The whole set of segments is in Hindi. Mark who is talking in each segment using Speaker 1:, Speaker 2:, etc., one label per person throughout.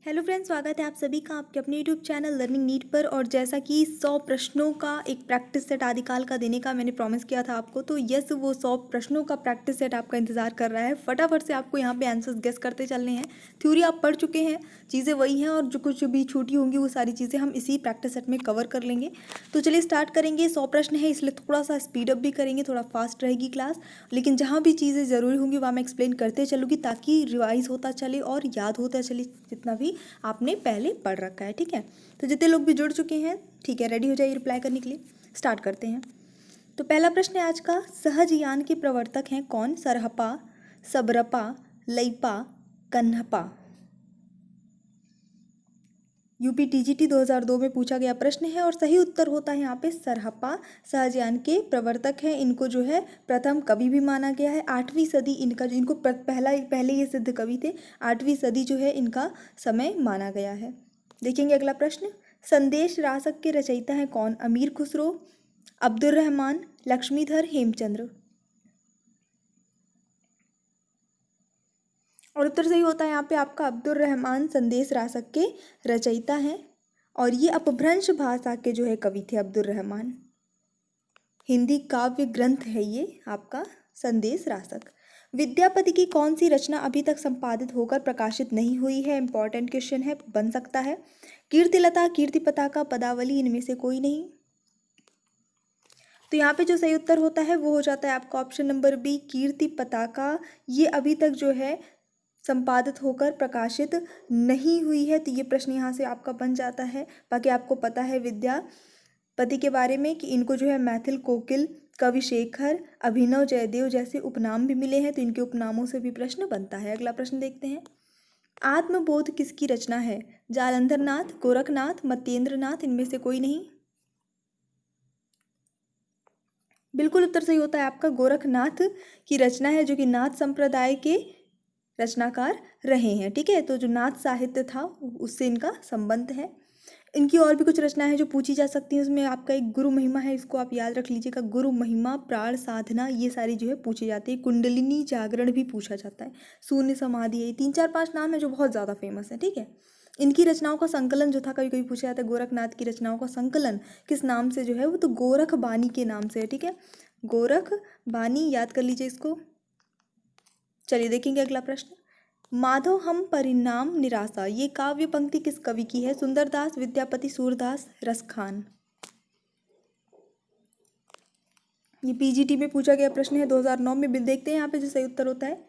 Speaker 1: हेलो फ्रेंड्स, स्वागत है आप सभी का आपके अपने यूट्यूब चैनल लर्निंग नीट पर। और जैसा कि 100 प्रश्नों का एक प्रैक्टिस सेट आदिकाल का देने का मैंने प्रॉमिस किया था आपको, तो यस, वो 100 प्रश्नों का प्रैक्टिस सेट आपका इंतजार कर रहा है। फटाफट से आपको यहाँ पे आंसर्स गेस करते चलने हैं। थ्योरी आप पढ़ चुके हैं, चीज़ें वही हैं और जो कुछ भी छूटी होंगी वो सारी चीज़ें हम इसी प्रैक्टिस सेट में कवर कर लेंगे। तो चलिए स्टार्ट करेंगे। 100 प्रश्न है, इसलिए थोड़ा सा स्पीड अप भी करेंगे, थोड़ा फास्ट रहेगी क्लास, लेकिन जहाँ भी चीज़ें ज़रूरी होंगी वहाँ मैं एक्सप्लेन करते चलूँगी ताकि रिवाइज होता चले और याद होता चले जितना भी आपने पहले पढ़ रखा है। ठीक है, तो जितने लोग भी जुड़ चुके हैं, ठीक है, रेडी हो जाइए रिप्लाई करने के लिए। स्टार्ट करते हैं। तो पहला प्रश्न है आज का, सहज यान के प्रवर्तक हैं कौन? सरहपा, सबरपा, लइपा, कन्हपा। यूपी टीजीटी 2002 में पूछा गया प्रश्न है और सही उत्तर होता है यहाँ पे सरहपा। सहजयान के प्रवर्तक हैं, इनको जो है प्रथम कवि भी माना गया है। 8वीं सदी इनका, जो इनको पहले ये सिद्ध कवि थे, 8वीं सदी जो है इनका समय माना गया है। देखेंगे अगला प्रश्न, संदेश रासक के रचयिता हैं कौन? अमीर खुसरो, अब्दुल रहमान, लक्ष्मीधर, हेमचंद्र। और उत्तर सही होता है यहाँ पे आपका अब्दुल रहमान संदेश रासक के रचयिता हैं और ये अपभ्रंश भाषा के जो है कवि थे अब्दुल रहमान। हिंदी काव्य ग्रंथ है ये आपका संदेश रासक। विद्यापति की कौन सी रचना अभी तक संपादित होकर प्रकाशित नहीं हुई है? इंपॉर्टेंट क्वेश्चन है, बन सकता है। कीर्तिलता, कीर्ति पताका, पदावली, इनमें से कोई नहीं। तो यहाँ पे जो सही उत्तर होता है वो हो जाता है आपका ऑप्शन नंबर बी, कीर्ति पताका। ये अभी तक जो है संपादित होकर प्रकाशित नहीं हुई है, तो ये प्रश्न यहाँ से आपका बन जाता है। बाकी आपको पता है विद्यापति के बारे में कि इनको जो है मैथिल कोकिल, कवि शेखर, अभिनव जयदेव जैसे उपनाम भी मिले हैं, तो इनके उपनामों से भी प्रश्न बनता है। अगला प्रश्न देखते हैं, आत्मबोध किसकी रचना है? जालंधर नाथ, गोरखनाथ, मत्येंद्र नाथ, इनमें से कोई नहीं। बिल्कुल उत्तर सही होता है आपका गोरखनाथ की रचना है, जो कि नाथ संप्रदाय के रचनाकार रहे हैं। ठीक है, तो जो नाथ साहित्य था उससे इनका संबंध है। इनकी और भी कुछ रचनाएं हैं जो पूछी जा सकती हैं, उसमें आपका एक गुरु महिमा है, इसको आप याद रख लीजिएगा। गुरु महिमा, प्राण साधना, ये सारी जो है पूछी जाती है। कुंडलिनी जागरण भी पूछा जाता है। शून्य समाधि, ये 3 4 5 नाम है जो बहुत ज़्यादा फेमस है। ठीक है, इनकी रचनाओं का संकलन जो था कभी कभी पूछा जाता है, गोरखनाथ की रचनाओं का संकलन किस नाम से जो है, वो तो गोरख बानी के नाम से है। ठीक है, गोरख बानी, याद कर लीजिए इसको। चलिए देखेंगे अगला प्रश्न, माधव हम परिणाम निराशा, ये काव्य पंक्ति किस कवि की है? सुंदरदास, विद्यापति, सूरदास, रसखान। ये पीजीटी में पूछा गया प्रश्न है 2009 में। बिल देखते हैं यहाँ पे जो सही उत्तर होता है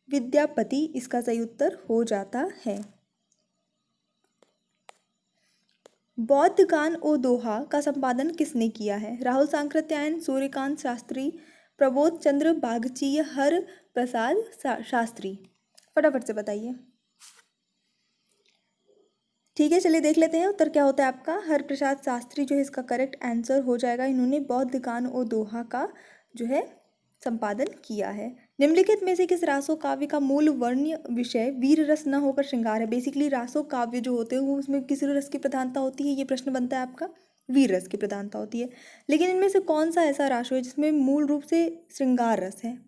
Speaker 1: विद्यापति, इसका सही उत्तर हो जाता है। बौद्ध गान ओ दोहा का संपादन किसने किया है? राहुल सांकृत्यायन, सूर्यकांत शास्त्री, प्रबोध चंद्र बागचीय, हर प्रसाद शास्त्री। फटाफट से बताइए। ठीक है, चलिए देख लेते हैं उत्तर क्या होता है आपका। हरप्रसाद शास्त्री जो है इसका करेक्ट आंसर हो जाएगा। इन्होंने बौद्ध गान और दोहा का जो है संपादन किया है। निम्नलिखित में से किस रासो काव्य का मूल वर्ण्य विषय वीर रस न होकर श्रृंगार है? बेसिकली रासो काव्य जो होते हैं वो उसमें किस रस की प्रधानता होती है? ये प्रश्न बनता है आपका, वीर रस की प्रधानता होती है। लेकिन इनमें से कौन सा ऐसा रासो है जिसमें मूल रूप से श्रृंगार रस है?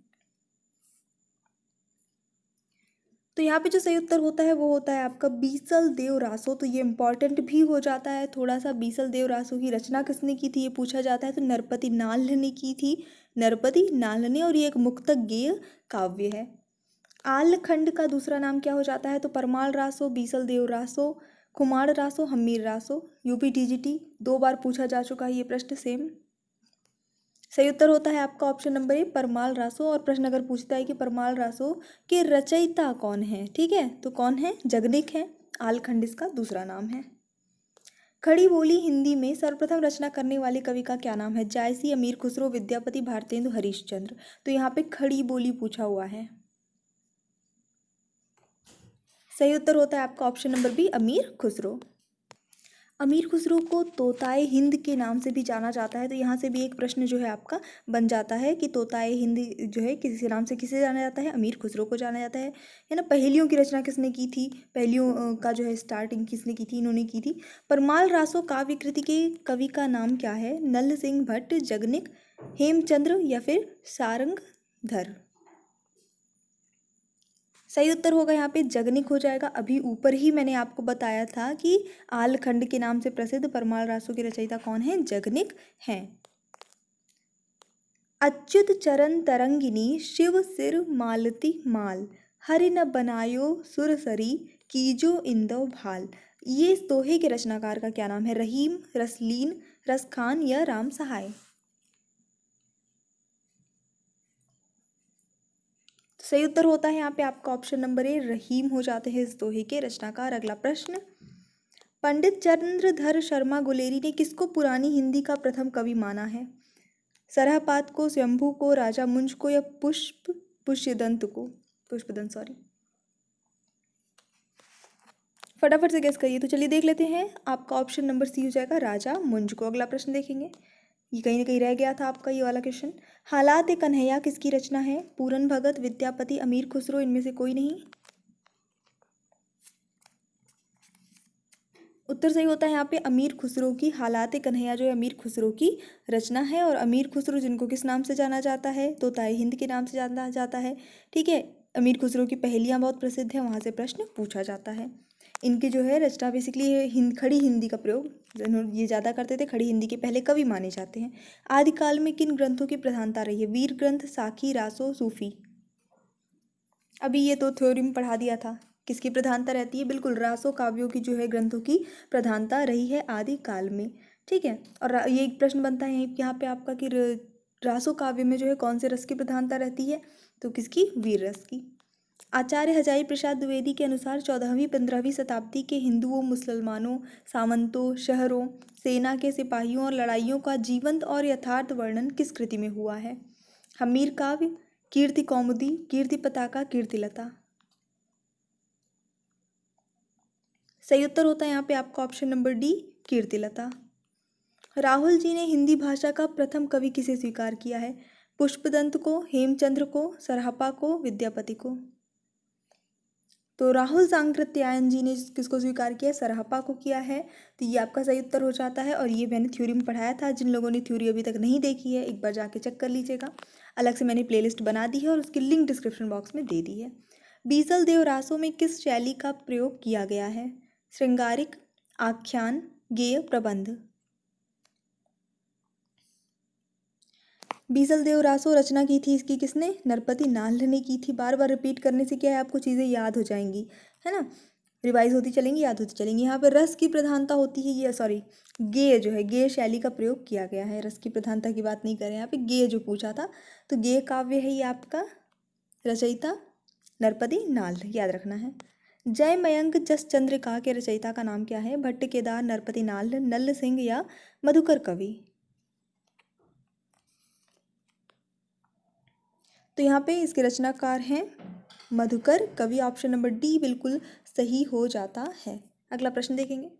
Speaker 1: तो यहाँ पे जो सही उत्तर होता है वो होता है आपका बीसल देव रासो। तो ये इंपॉर्टेंट भी हो जाता है थोड़ा सा। बीसल देव रासो की रचना किसने की थी ये पूछा जाता है, तो नरपति नाल्ह ने की थी, नरपति नाल्ह ने, और ये एक मुक्तक गेय काव्य है। आल्ह खंड का दूसरा नाम क्या हो जाता है? तो परमाल रासो, बीसल देव रासो, कुमार रासो, हम्मीर रासो। यूपी टीजीटी 2 बार पूछा जा चुका है ये प्रश्न सेम। सही उत्तर होता है आपका option number A, Parmal Raso. और प्रश्न अगर पूछता है कि परमाल रासो के रचयिता कौन है, ठीक है, तो कौन है? जगनिक है। आलखंड इसका दूसरा नाम है। खड़ी बोली हिंदी में सर्वप्रथम रचना करने वाले कवि का क्या नाम है? जायसी, अमीर खुसरो, विद्यापति, भारतेंदु, हरीशचंद्र। तो यहाँ पे खड़ी बोली पूछा हुआ है। सही उत्तर होता है आपका ऑप्शन नंबर बी, अमीर खुसरो। अमीर खुसरो को तोताए हिंद के नाम से भी जाना जाता है। तो यहाँ से भी एक प्रश्न जो है आपका बन जाता है कि तोताए हिंद जो है किसी नाम से किसे जाना जाता है? अमीर खुसरो को जाना जाता है ना। पहेलियों की रचना किसने की थी? पहेलियों का जो है स्टार्टिंग किसने की थी? इन्होंने की थी। परमाल रासो काव्य कृति के कवि का नाम क्या है? नल सिंह भट्ट, जगनिक, हेमचंद्र या फिर सारंगधर। सही उत्तर होगा यहाँ पे जगनिक हो जाएगा। अभी ऊपर ही मैंने आपको बताया था कि आलखंड के नाम से प्रसिद्ध परमाल रासों के रचयिता कौन है, जगनिक हैं। अच्युत चरण तरंगिनी शिव सिर मालती माल, हरि न बनायो सुरसरी कीजो इंदव भाल। ये इस दोहे के रचनाकार का क्या नाम है, रहीम, रसलीन, रसखान या राम सहाय। सही उत्तर होता है यहाँ पे आपका ऑप्शन नंबर ए, रहीम हो जाते हैं इस दोहे के रचनाकार। अगला प्रश्न, पंडित चंद्रधर शर्मा गुलेरी ने किसको पुरानी हिंदी का प्रथम कवि माना है, सरहपात को, स्वयंभू को, राजा मुंज को या पुष्यदंत को, पुष्पदंत सॉरी। फटाफट से गेस करिए। तो चलिए देख लेते हैं, आपका ऑप्शन नंबर सी हो जाएगा राजा मुंज को। अगला प्रश्न देखेंगे, ये कहीं ना कहीं रह गया था आपका ये वाला क्वेश्चन। हालात ए कन्हैया किसकी रचना है, पूरन भगत, विद्यापति, अमीर खुसरो, इनमें से कोई नहीं। उत्तर सही होता है यहाँ पे अमीर खुसरो की। हालात ए कन्हैया जो है अमीर खुसरो की रचना है। और अमीर खुसरो जिनको किस नाम से जाना जाता है, तो ताए हिंद के नाम से जाना जाता है। ठीक है, अमीर खुसरो की पहेलियाँ बहुत प्रसिद्ध हैं, वहाँ से प्रश्न पूछा जाता है। इनकी जो है रचना बेसिकली खड़ी हिंदी का प्रयोग ये ज़्यादा करते थे, खड़ी हिंदी के पहले कवि माने जाते हैं। आदिकाल में किन ग्रंथों की प्रधानता रही है, वीर ग्रंथ, साखी, रासो, सूफी। अभी ये तो थ्योरी में पढ़ा दिया था, किसकी प्रधानता रहती है, बिल्कुल रासो काव्यों की जो है ग्रंथों की प्रधानता रही है आदिकाल में। ठीक है, और ये एक प्रश्न बनता है यहाँ पे आपका कि रासो काव्य में जो है कौन से रस की प्रधानता रहती है, तो किसकी, वीर रस की। आचार्य हजारी प्रसाद द्विवेदी के अनुसार 14वीं-15वीं शताब्दी के हिंदुओं, मुसलमानों, सामंतों, शहरों, सेना के सिपाहियों और लड़ाइयों का जीवंत और यथार्थ वर्णन किस कृति में हुआ है, हमीर काव्य, कीर्ति कौमुदी, कीर्ति पताका, कीर्तिलता। सही उत्तर होता है यहाँ पे आपका option number D, Kirtilata. Rahul ji ने हिंदी भाषा का प्रथम कवि किसे स्वीकार किया है, पुष्पदंत को, हेमचंद्र को, सरहपा को, विद्यापति को। तो राहुल सांकृत्यायन जी ने किसको स्वीकार किया, सरहपा को किया है। तो ये आपका सही उत्तर हो जाता है। और ये मैंने थ्योरी में पढ़ाया था, जिन लोगों ने थ्योरी अभी तक नहीं देखी है एक बार जाके चेक कर लीजिएगा। अलग से मैंने प्लेलिस्ट बना दी है और उसकी लिंक डिस्क्रिप्शन बॉक्स में दे दी है। बीसल देव रासों में किस शैली का प्रयोग किया गया है, श्रृंगारिक, आख्यान, गेय, प्रबंध। बीसल देव रासो रचना की थी इसकी किसने, नरपति नाल्ह ने की थी। बार बार रिपीट करने से क्या है, आपको चीज़ें याद हो जाएंगी, है ना, रिवाइज होती चलेंगी, याद होती चलेंगी। यहाँ पे रस की प्रधानता होती है, ये सॉरी गेय जो है, गेय शैली का प्रयोग किया गया है। रस की प्रधानता की बात नहीं करें यहाँ पे, गेय जो पूछा था, तो गेय काव्य है ये आपका, रचयिता नरपति नाल्ह, याद रखना है। जय मयंक जस चंद्रिका के रचयिता का नाम क्या है, भट्ट केदार, नरपति नाल्ह, नल्ल सिंह या मधुकर कवि। तो यहाँ पे इसके रचनाकार हैं मधुकर कवि। ऑप्शन नंबर डी बिल्कुल सही हो जाता है। अगला प्रश्न देखेंगे,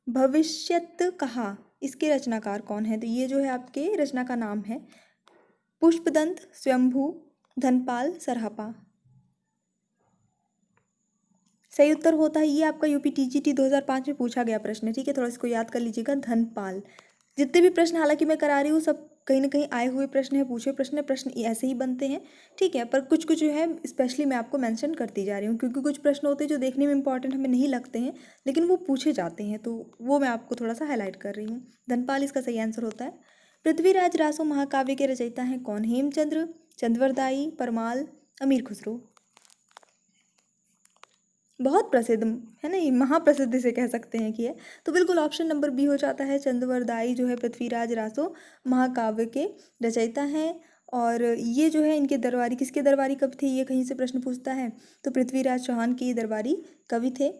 Speaker 1: भविष्यत कहा इसके रचनाकार कौन है। तो ये जो है आपके रचना का नाम है पुष्पदंत, स्वयंभू, धनपाल, सरहपा। सही उत्तर होता है ये आपका यूपी टीजीटी 2005 में पूछा गया प्रश्न है। ठीक है, थोड़ा इसको याद कर लीजिएगा, धनपाल। जितने भी प्रश्न हालांकि मैं करा रही हूँ सब कहीं ना कहीं आए हुए प्रश्न है, पूछे प्रश्न है, प्रश्न ऐसे ही बनते हैं। ठीक है, पर कुछ कुछ जो है स्पेशली मैं आपको मेंशन करती जा रही हूँ, क्योंकि कुछ प्रश्न होते हैं जो देखने में इंपॉर्टेंट हमें नहीं लगते हैं लेकिन वो पूछे जाते हैं, तो वो मैं आपको थोड़ा सा हाईलाइट कर रही हूँ। धनपाल इसका सही आंसर होता है। पृथ्वीराज रासो महाकाव्य के रचयिता हैं कौन, हेमचंद्र, चंद्रवरदाई, परमाल, अमीर खुसरो। बहुत प्रसिद्ध है ना, ये महाप्रसिद्ध इसे कह सकते हैं कि है। तो बिल्कुल ऑप्शन नंबर बी हो जाता है, चंद्रवरदाई जो है पृथ्वीराज रासो महाकाव्य के रचयिता हैं। और ये जो है इनके दरबारी, किसके दरबारी कवि थे, ये कहीं से प्रश्न पूछता है, तो पृथ्वीराज चौहान के दरबारी कवि थे।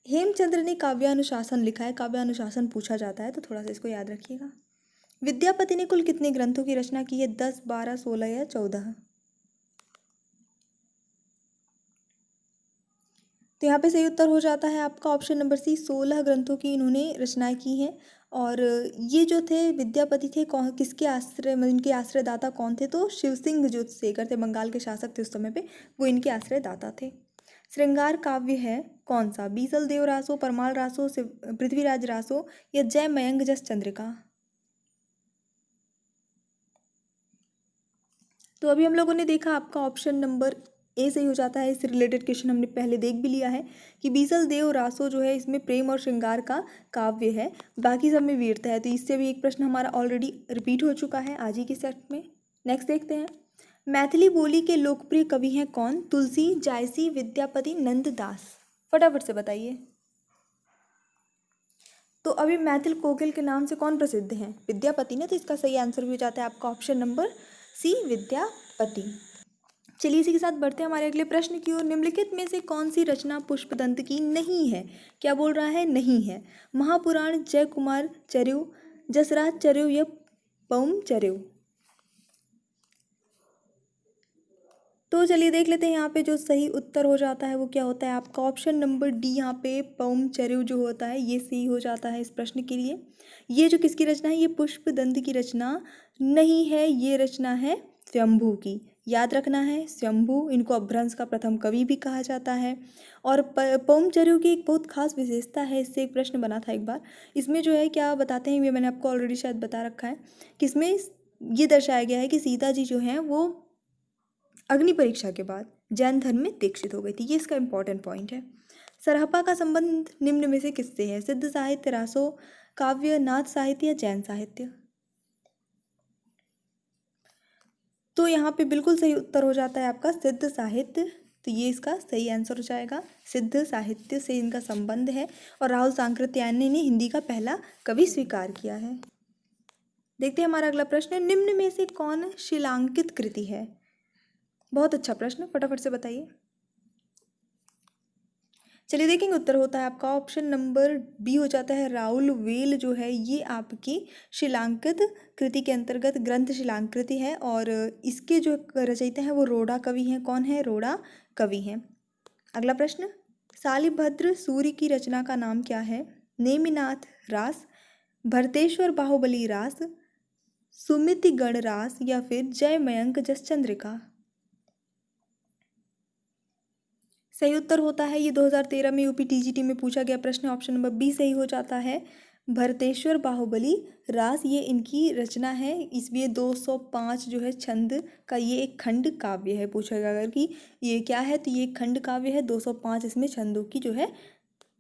Speaker 1: हेमचंद्र ने काव्यानुशासन लिखा है, काव्यानुशासन पूछा जाता है तो थोड़ा सा इसको याद रखिएगा। विद्यापति ने कुल कितने ग्रंथों की रचना की है, 10, 12, 16 या 14। तो यहाँ पे सही उत्तर हो जाता है आपका ऑप्शन नंबर सी, 16 ग्रंथों की इन्होंने रचनाएं की हैं। और ये जो थे विद्यापति थे कौन, किसके आश्रय, मतलब इनके आश्रयदाता कौन थे, तो शिव सिंह जो शेखर थे, बंगाल के शासक थे उस समय पे, वो इनके आश्रयदाता थे। श्रृंगार काव्य है कौन सा, बीसल देव रासो, परमाल रासो, पृथ्वीराज रासो या जय मयंक जस चंद्रिका। तो अभी हम लोगों ने देखा आपका ऑप्शन नंबर ए सही हो जाता है। इससे रिलेटेड क्वेश्चन हमने पहले देख भी लिया है कि बीसल देव रासो जो है इसमें प्रेम और श्रृंगार का काव्य है, बाकी सब में वीरता है। तो इससे भी एक प्रश्न हमारा ऑलरेडी रिपीट हो चुका है आज ही के सेट में। नेक्स्ट देखते हैं, मैथिली बोली के लोकप्रिय कवि हैं कौन? तुलसी, जायसी, विद्यापति, नंददास। फटाफट से बताइए। तो अभी मैथिल कोकिल के नाम से कौन प्रसिद्ध हैं? विद्यापति ने। तो इसका सही आंसर भी हो जाता है आपका ऑप्शन नंबर सी, विद्यापति। चलिए इसी के साथ बढ़ते हैं हमारे अगले प्रश्न की ओर। निम्नलिखित में से कौन सी रचना पुष्पदंत की नहीं है? क्या बोल रहा है? नहीं है। महापुराण, जय कुमार चर्यो, जसराज चर्यो या पौम चर्यो। तो चलिए देख लेते हैं यहाँ पे जो सही उत्तर हो जाता है वो क्या होता है आपका ऑप्शन नंबर डी। यहाँ पे पौम चर्यो जो होता है ये सही हो जाता है इस प्रश्न के लिए। ये जो किसकी रचना है? ये पुष्पदंत की रचना नहीं है, ये रचना है स्वयंभू की। याद रखना है, स्वयंभू, इनको अपभ्रंश का प्रथम कवि भी कहा जाता है। और पौम चर्यो की एक बहुत खास विशेषता है, इससे एक प्रश्न बना था एक बार। इसमें जो है क्या बताते हैं, ये मैंने आपको ऑलरेडी शायद बता रखा है कि इसमें ये दर्शाया गया है कि सीता जी जो हैं वो अग्नि परीक्षा के बाद जैन धर्म में दीक्षित हो गई थी। ये इसका इंपॉर्टेंट पॉइंट है। सरहपा का संबंध निम्न में से किससे है? सिद्ध साहित्य, रासो, काव्य, नाथ साहित्य या जैन साहित्य। तो यहाँ पे बिल्कुल सही उत्तर हो जाता है आपका सिद्ध साहित्य। तो ये इसका सही आंसर हो जाएगा, सिद्ध साहित्य से इनका संबंध है। और राहुल सांकृत्यायनी ने हिंदी का पहला कवि स्वीकार किया है। देखते हैं हमारा अगला प्रश्न, निम्न में से कौन शिलांकित कृति है? बहुत अच्छा प्रश्न, फटाफट से बताइए। चलिए देखेंगे, उत्तर होता है आपका ऑप्शन नंबर बी हो जाता है। राउल वेल जो है ये आपकी शिलांकित कृति के अंतर्गत ग्रंथ शिलांकृति है। और इसके जो रचयिता हैं वो रोड़ा कवि हैं। कौन है? रोड़ा कवि हैं। अगला प्रश्न, शालिभद्र सूर्य की रचना का नाम क्या है? नेमिनाथ रास, भरतेश्वर बाहुबली रास, सुमितिगण रास या फिर जय मयंक जसचंद्रिका। सही उत्तर होता है, ये 2013 में यूपी टीजीटी में पूछा गया प्रश्न, ऑप्शन नंबर बी सही हो जाता है। भरतेश्वर बाहुबली रास ये इनकी रचना है। इसलिए 205 जो है छंद का ये एक खंड काव्य है। पूछा गया अगर कि ये क्या है, तो ये एक खंड काव्य है। 205 इसमें छंदों की जो है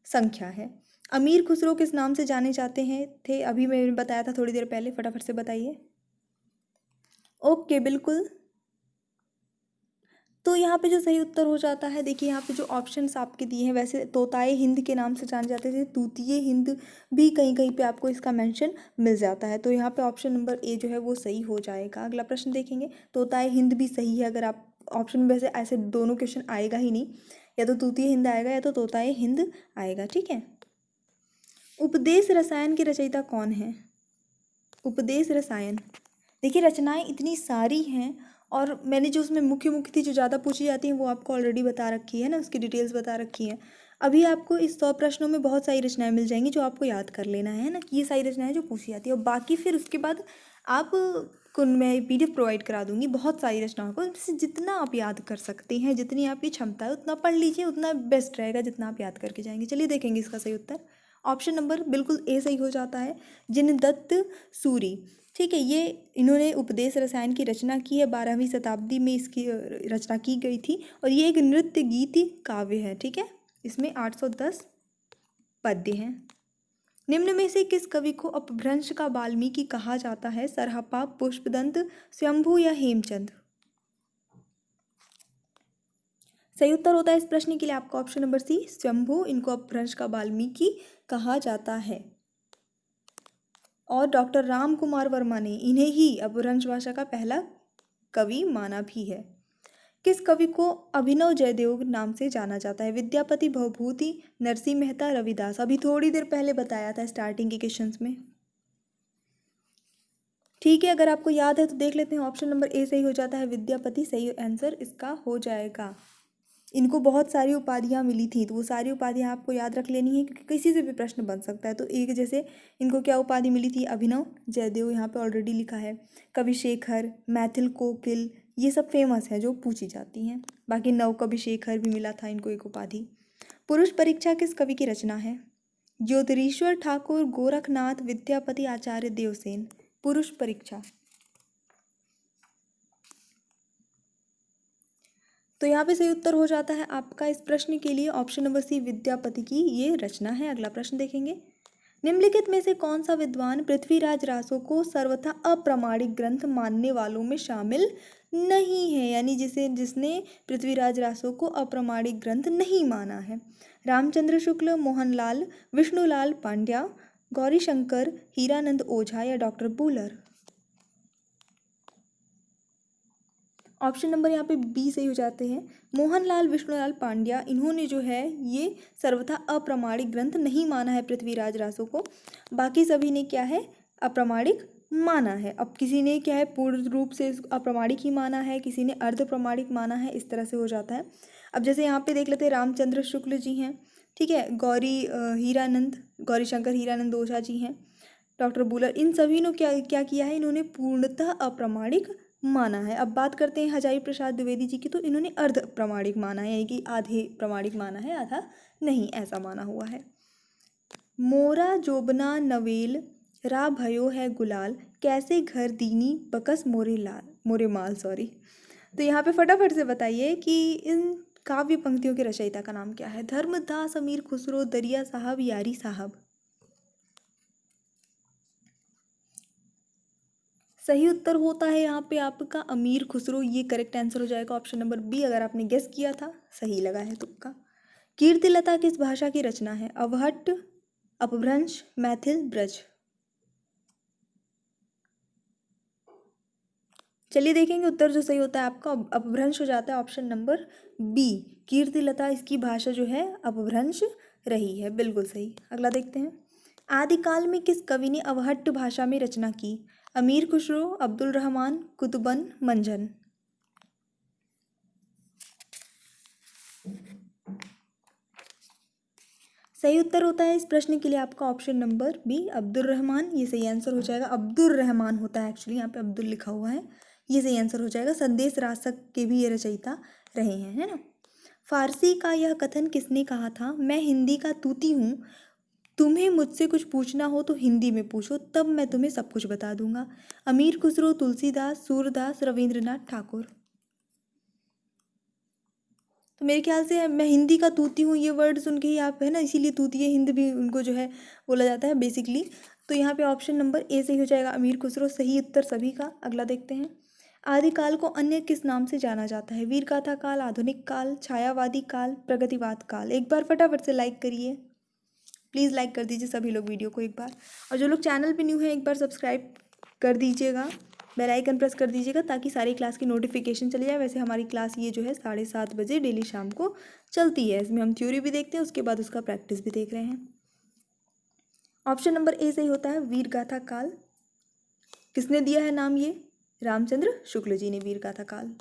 Speaker 1: संख्या है। अमीर खुसरो किस नाम से जाने जाते हैं थे? अभी मैंने बताया था थोड़ी देर पहले, फटाफट से बताइए। ओके, बिल्कुल। तो यहाँ पे जो सही उत्तर हो जाता है, देखिए यहाँ पे जो ऑप्शंस आपके दिए हैं, वैसे तोताए हिंद के नाम से जाने जाते थे, तूतिए हिंद भी कहीं कहीं पे आपको इसका मेंशन मिल जाता है। तो यहाँ पे ऑप्शन नंबर ए जो है वो सही हो जाएगा। अगला प्रश्न देखेंगे, तोताए हिंद भी सही है। अगर आप ऑप्शन में वैसे ऐसे दोनों क्वेश्चन आएगा ही नहीं, या तो तूतिए हिंद आएगा या तो तोताए हिंद आएगा। ठीक है। उपदेश रसायन की रचयिता कौन है? उपदेश रसायन, देखिए रचनाएं इतनी सारी हैं और मैंने जो उसमें मुख्य मुख्य थी जो ज़्यादा पूछी जाती हैं वो आपको ऑलरेडी बता रखी है ना, उसकी डिटेल्स बता रखी हैं। अभी आपको इस 100 प्रश्नों में बहुत सारी रचनाएं मिल जाएंगी जो आपको याद कर लेना है ना, कि ये सारी रचनाएं जो पूछी जाती है। और बाकी फिर उसके बाद आप को मैं PDF प्रोवाइड करा दूंगी बहुत सारी रचनाओं को, जितना आप याद कर सकते हैं, जितनी आपकी क्षमता है उतना पढ़ लीजिए, उतना बेस्ट रहेगा जितना आप याद करके जाएंगे। चलिए देखेंगे इसका सही उत्तर, ऑप्शन नंबर बिल्कुल ए सही हो जाता है, जिनदत्त सूरी। ठीक है, ये इन्होंने उपदेश रसायन की रचना की है। 12वीं शताब्दी में इसकी रचना की गई थी और ये एक नृत्य गीत काव्य है। ठीक है, इसमें 810 पद्य हैं। निम्न में से किस कवि को अपभ्रंश का वाल्मीकि कहा जाता है? सरहपा, पुष्पदंत, स्वयंभू या हेमचंद। सही उत्तर होता है इस प्रश्न के लिए आपका ऑप्शन नंबर सी, स्वयंभू। इनको अपभ्रंश का वाल्मीकि कहा जाता है। और डॉक्टर राम कुमार वर्मा ने इन्हें ही अपभ्रंश भाषा का पहला कवि माना भी है। किस कवि को अभिनव जयदेव नाम से जाना जाता है? विद्यापति, भवभूति, नरसिंह मेहता, रविदास। अभी थोड़ी देर पहले बताया था स्टार्टिंग के क्वेश्चंस में। ठीक है, अगर आपको याद है तो देख लेते हैं, ऑप्शन नंबर ए सही हो जाता है, विद्यापति सही आंसर इसका हो जाएगा। इनको बहुत सारी उपाधियाँ मिली थी, तो वो सारी उपाधियाँ आपको याद रख लेनी है क्योंकि किसी से भी प्रश्न बन सकता है। तो एक जैसे इनको क्या उपाधि मिली थी? अभिनव जयदेव, यहाँ पे ऑलरेडी लिखा है। कवि शेखर, मैथिल कोकिल, ये सब फेमस है जो पूछी जाती हैं। बाकी नव कवि शेखर भी मिला था इनको एक उपाधि। पुरुष परीक्षा किस कवि की रचना है? ज्योतिरीश्वर ठाकुर, गोरखनाथ, विद्यापति, आचार्य देवसेन। पुरुष परीक्षा, तो यहाँ पे सही उत्तर हो जाता है आपका इस प्रश्न के लिए ऑप्शन नंबर सी, विद्यापति की ये रचना है। अगला प्रश्न देखेंगे, निम्नलिखित में से कौन सा विद्वान पृथ्वीराज रासो को सर्वथा अप्रामाणिक ग्रंथ मानने वालों में शामिल नहीं है, यानी जिसने पृथ्वीराज रासो को अप्रामाणिक ग्रंथ नहीं माना है? रामचंद्र शुक्ल, मोहनलाल, विष्णुलाल पांड्या, गौरीशंकर, हीरानंद ओझा या डॉक्टर बूलर? ऑप्शन नंबर यहाँ पे बी सही हो जाते हैं। मोहनलाल विष्णुलाल पांड्या, इन्होंने जो है ये सर्वथा अप्रामाणिक ग्रंथ नहीं माना है पृथ्वीराज रासो को। बाकी सभी ने क्या है, अप्रामाणिक माना है। अब किसी ने क्या है, पूर्ण रूप से अप्रामाणिक ही माना है, किसी ने अर्ध प्रमाणिक माना है, इस तरह से हो जाता है। अब जैसे यहाँ पे देख लेते हैं, रामचंद्र शुक्ल जी हैं, ठीक है, गौरीशंकर हीरानंद ओझा जी हैं, डॉक्टर बूलर, इन सभी ने क्या क्या किया है, इन्होंने पूर्णतः अप्रामाणिक माना है। अब बात करते हैं हजारी प्रसाद द्विवेदी जी की, तो इन्होंने अर्ध प्रमाणिक माना है, यानी कि आधे प्रमाणिक माना है, आधा नहीं, ऐसा माना हुआ है। मोरा जोबना नवेल रा भयो है गुलाल, कैसे घर दीनी बकस मोरे माल, सॉरी। तो यहाँ पे फटाफट से बताइए कि इन काव्य पंक्तियों के रचयिता का नाम क्या है? धर्मदास, अमीर खुसरो, दरिया साहब, यारी साहब? सही उत्तर होता है यहाँ पे आपका अमीर खुसरो, ये करेक्ट आंसर हो जाएगा ऑप्शन नंबर बी। अगर आपने गेस किया था, सही लगा है तुक्का। कीर्तिलता किस भाषा की रचना है? अवहट्ट, अपभ्रंश, मैथिल, ब्रज? चलिए देखेंगे उत्तर जो सही होता है आपका अपभ्रंश हो जाता है, ऑप्शन नंबर बी। कीर्तिलता इसकी भाषा जो है अपभ्रंश रही है, बिल्कुल सही। अगला देखते हैं, आदिकाल में किस कवि ने अवहट्ट भाषा में रचना की? अमीर खुसरो, अब्दुल रहमान, कुतुबन, मंजन? सही उत्तर होता है इस प्रश्न के लिए आपका option number B, Abdul Rahman, ये सही आंसर हो जाएगा। अब्दुल रहमान होता है एक्चुअली, यहाँ पे अब्दुल लिखा हुआ है, ये सही आंसर हो जाएगा। संदेश रासक के भी ये रचयिता रहे हैं, है ना। फारसी का यह कथन किसने कहा था? मैं हिंदी का तूती हूँ, तुम्हें मुझसे कुछ पूछना हो तो हिंदी में पूछो, तब मैं तुम्हें सब कुछ बता दूंगा। अमीर खुसरो, तुलसीदास, सूरदास, रविंद्रनाथ ठाकुर? तो मेरे ख्याल से मैं हिंदी का तूती हूँ, ये वर्ड सुन के ही आप है ना, इसीलिए तूती हिंद भी उनको जो है बोला जाता है बेसिकली। तो यहाँ पे ऑप्शन नंबर ए सही हो जाएगा, अमीर खुसरो, सही उत्तर सभी का। अगला देखते हैं, आदिकाल को अन्य किस नाम से जाना जाता है? वीरगाथा काल, आधुनिक काल, छायावादी काल, प्रगतिवाद काल? एक बार फटाफट से लाइक करिए, प्लीज़ लाइक कर दीजिए सभी लोग वीडियो को एक बार, और जो लोग चैनल पे न्यू है एक बार सब्सक्राइब कर दीजिएगा, बेल आइकन प्रेस कर दीजिएगा ताकि सारी क्लास की नोटिफिकेशन चली जाए। वैसे हमारी क्लास ये जो है 7:30 बजे डेली शाम को चलती है, इसमें हम थ्योरी भी देखते हैं, उसके बाद उसका प्रैक्टिस भी देख रहे हैं। ऑप्शन नंबर ए सही होता है, वीरगाथा काल। किसने दिया है नाम? ये रामचंद्र शुक्ल जी ने, वीरगाथा काल।